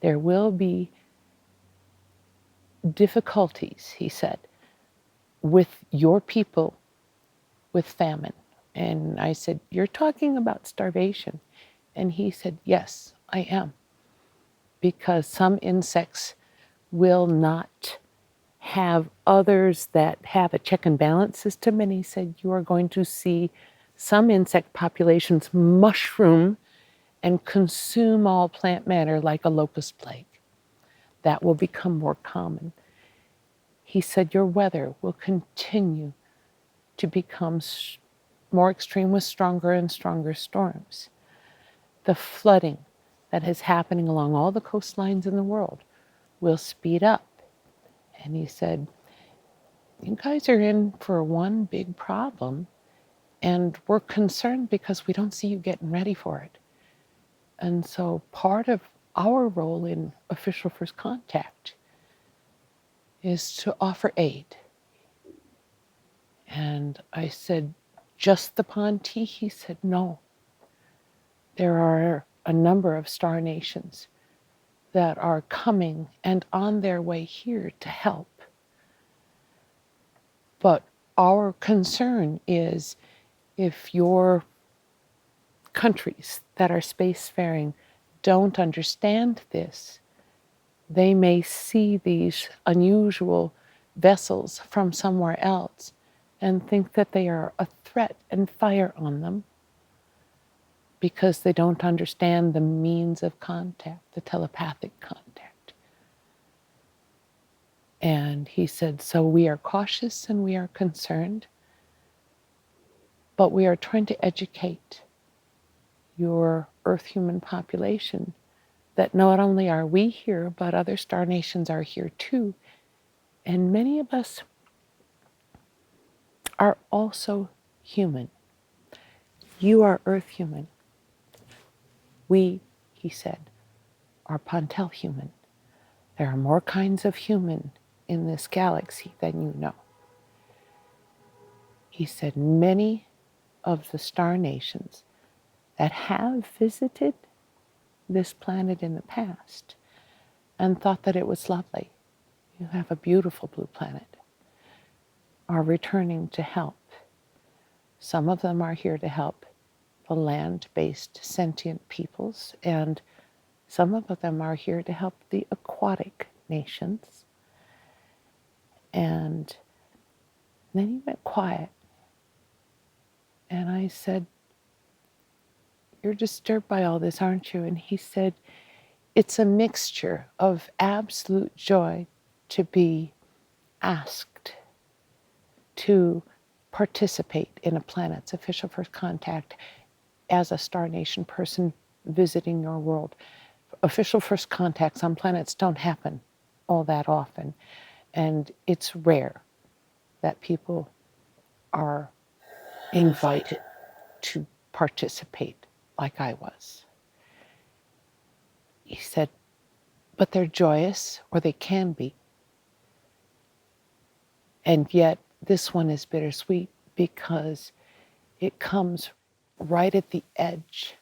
there will be difficulties, he said, with your people, with famine. And I said, you're talking about starvation. And he said, yes, I am. Because some insects will not have others that have a check and balance system. And he said, you are going to see some insect populations mushroom and consume all plant matter like a locust plague. That will become more common. He said, your weather will continue to become more extreme with stronger and stronger storms. The flooding that is happening along all the coastlines in the world will speed up. And he said, you guys are in for one big problem, and we're concerned because we don't see you getting ready for it. And so part of our role in official first contact is to offer aid. And I said, just the Ponti? He said, no. There are a number of star nations that are coming and on their way here to help. But our concern is if your countries that are spacefaring don't understand this, they may see these unusual vessels from somewhere else and think that they are a threat and fire on them because they don't understand the means of contact, the telepathic contact. And he said, so we are cautious and we are concerned, but we are trying to educate your Earth human population that not only are we here, but other star nations are here too. And many of us are also human. You are Earth human. We, he said, are Pontel human. There are more kinds of human in this galaxy than you know. He said many of the star nations that have visited this planet in the past and thought that it was lovely, you have a beautiful blue planet, are returning to help. Some of them are here to help the land-based sentient peoples, and some of them are here to help the aquatic nations. And then he went quiet. And I said, you're disturbed by all this, aren't you? And he said, it's a mixture of absolute joy to be asked to participate in a planet's official first contact as a Star Nation person visiting your world. Official first contacts on planets don't happen all that often, and it's rare that people are invited to participate like I was. He said, but they're joyous, or they can be. And yet this one is bittersweet because it comes right at the edge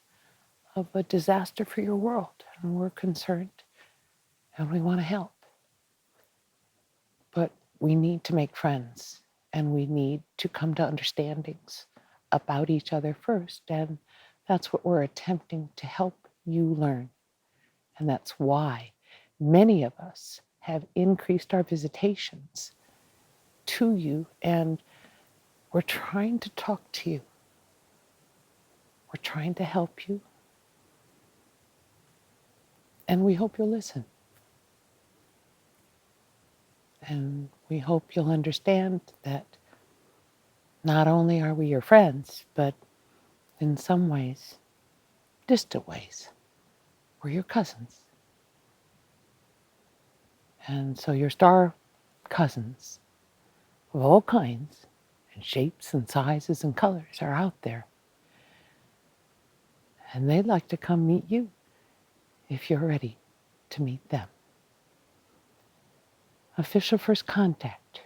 of a disaster for your world. And we're concerned and we want to help. But we need to make friends and we need to come to understandings about each other first. And that's what we're attempting to help you learn. And that's why many of us have increased our visitations to you, and we're trying to talk to you. We're trying to help you. And we hope you'll listen. And we hope you'll understand that not only are we your friends, but in some ways, distant ways, we're your cousins. And so your star cousins of all kinds and shapes and sizes and colors are out there. And they'd like to come meet you if you're ready to meet them. Official first contact.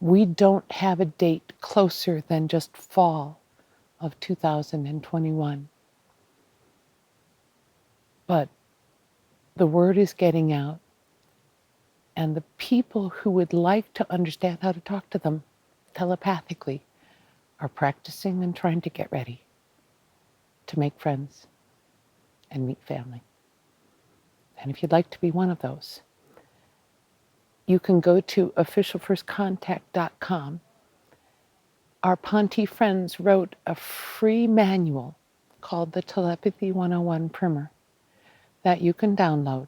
We don't have a date closer than just fall of 2021. But the word is getting out, and the people who would like to understand how to talk to them telepathically are practicing and trying to get ready to make friends and meet family. And if you'd like to be one of those, you can go to officialfirstcontact.com. Our Ponte friends wrote a free manual called the Telepathy 101 Primer that you can download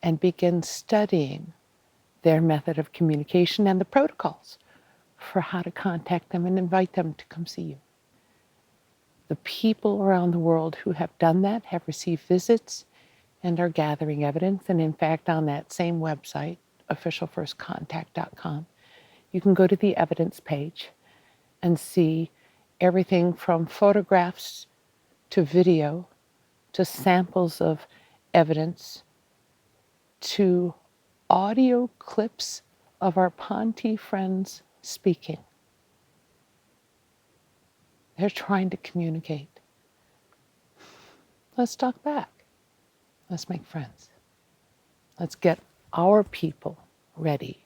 and begin studying their method of communication and the protocols for how to contact them and invite them to come see you. The people around the world who have done that have received visits and are gathering evidence. And in fact, on that same website, officialfirstcontact.com, You can go to the evidence page and see everything from photographs to video to samples of evidence to audio clips of our Ponte friends speaking. They're trying to communicate. Let's talk back. Let's make friends. Let's get our people ready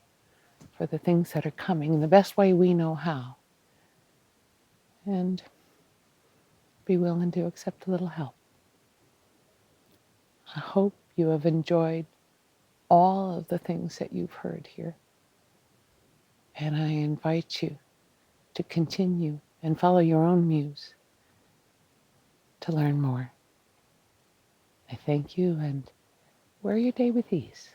for the things that are coming in the best way we know how. And be willing to accept a little help. I hope you have enjoyed all of the things that you've heard here. And I invite you to continue and follow your own muse to learn more. I thank you and wear your day with ease.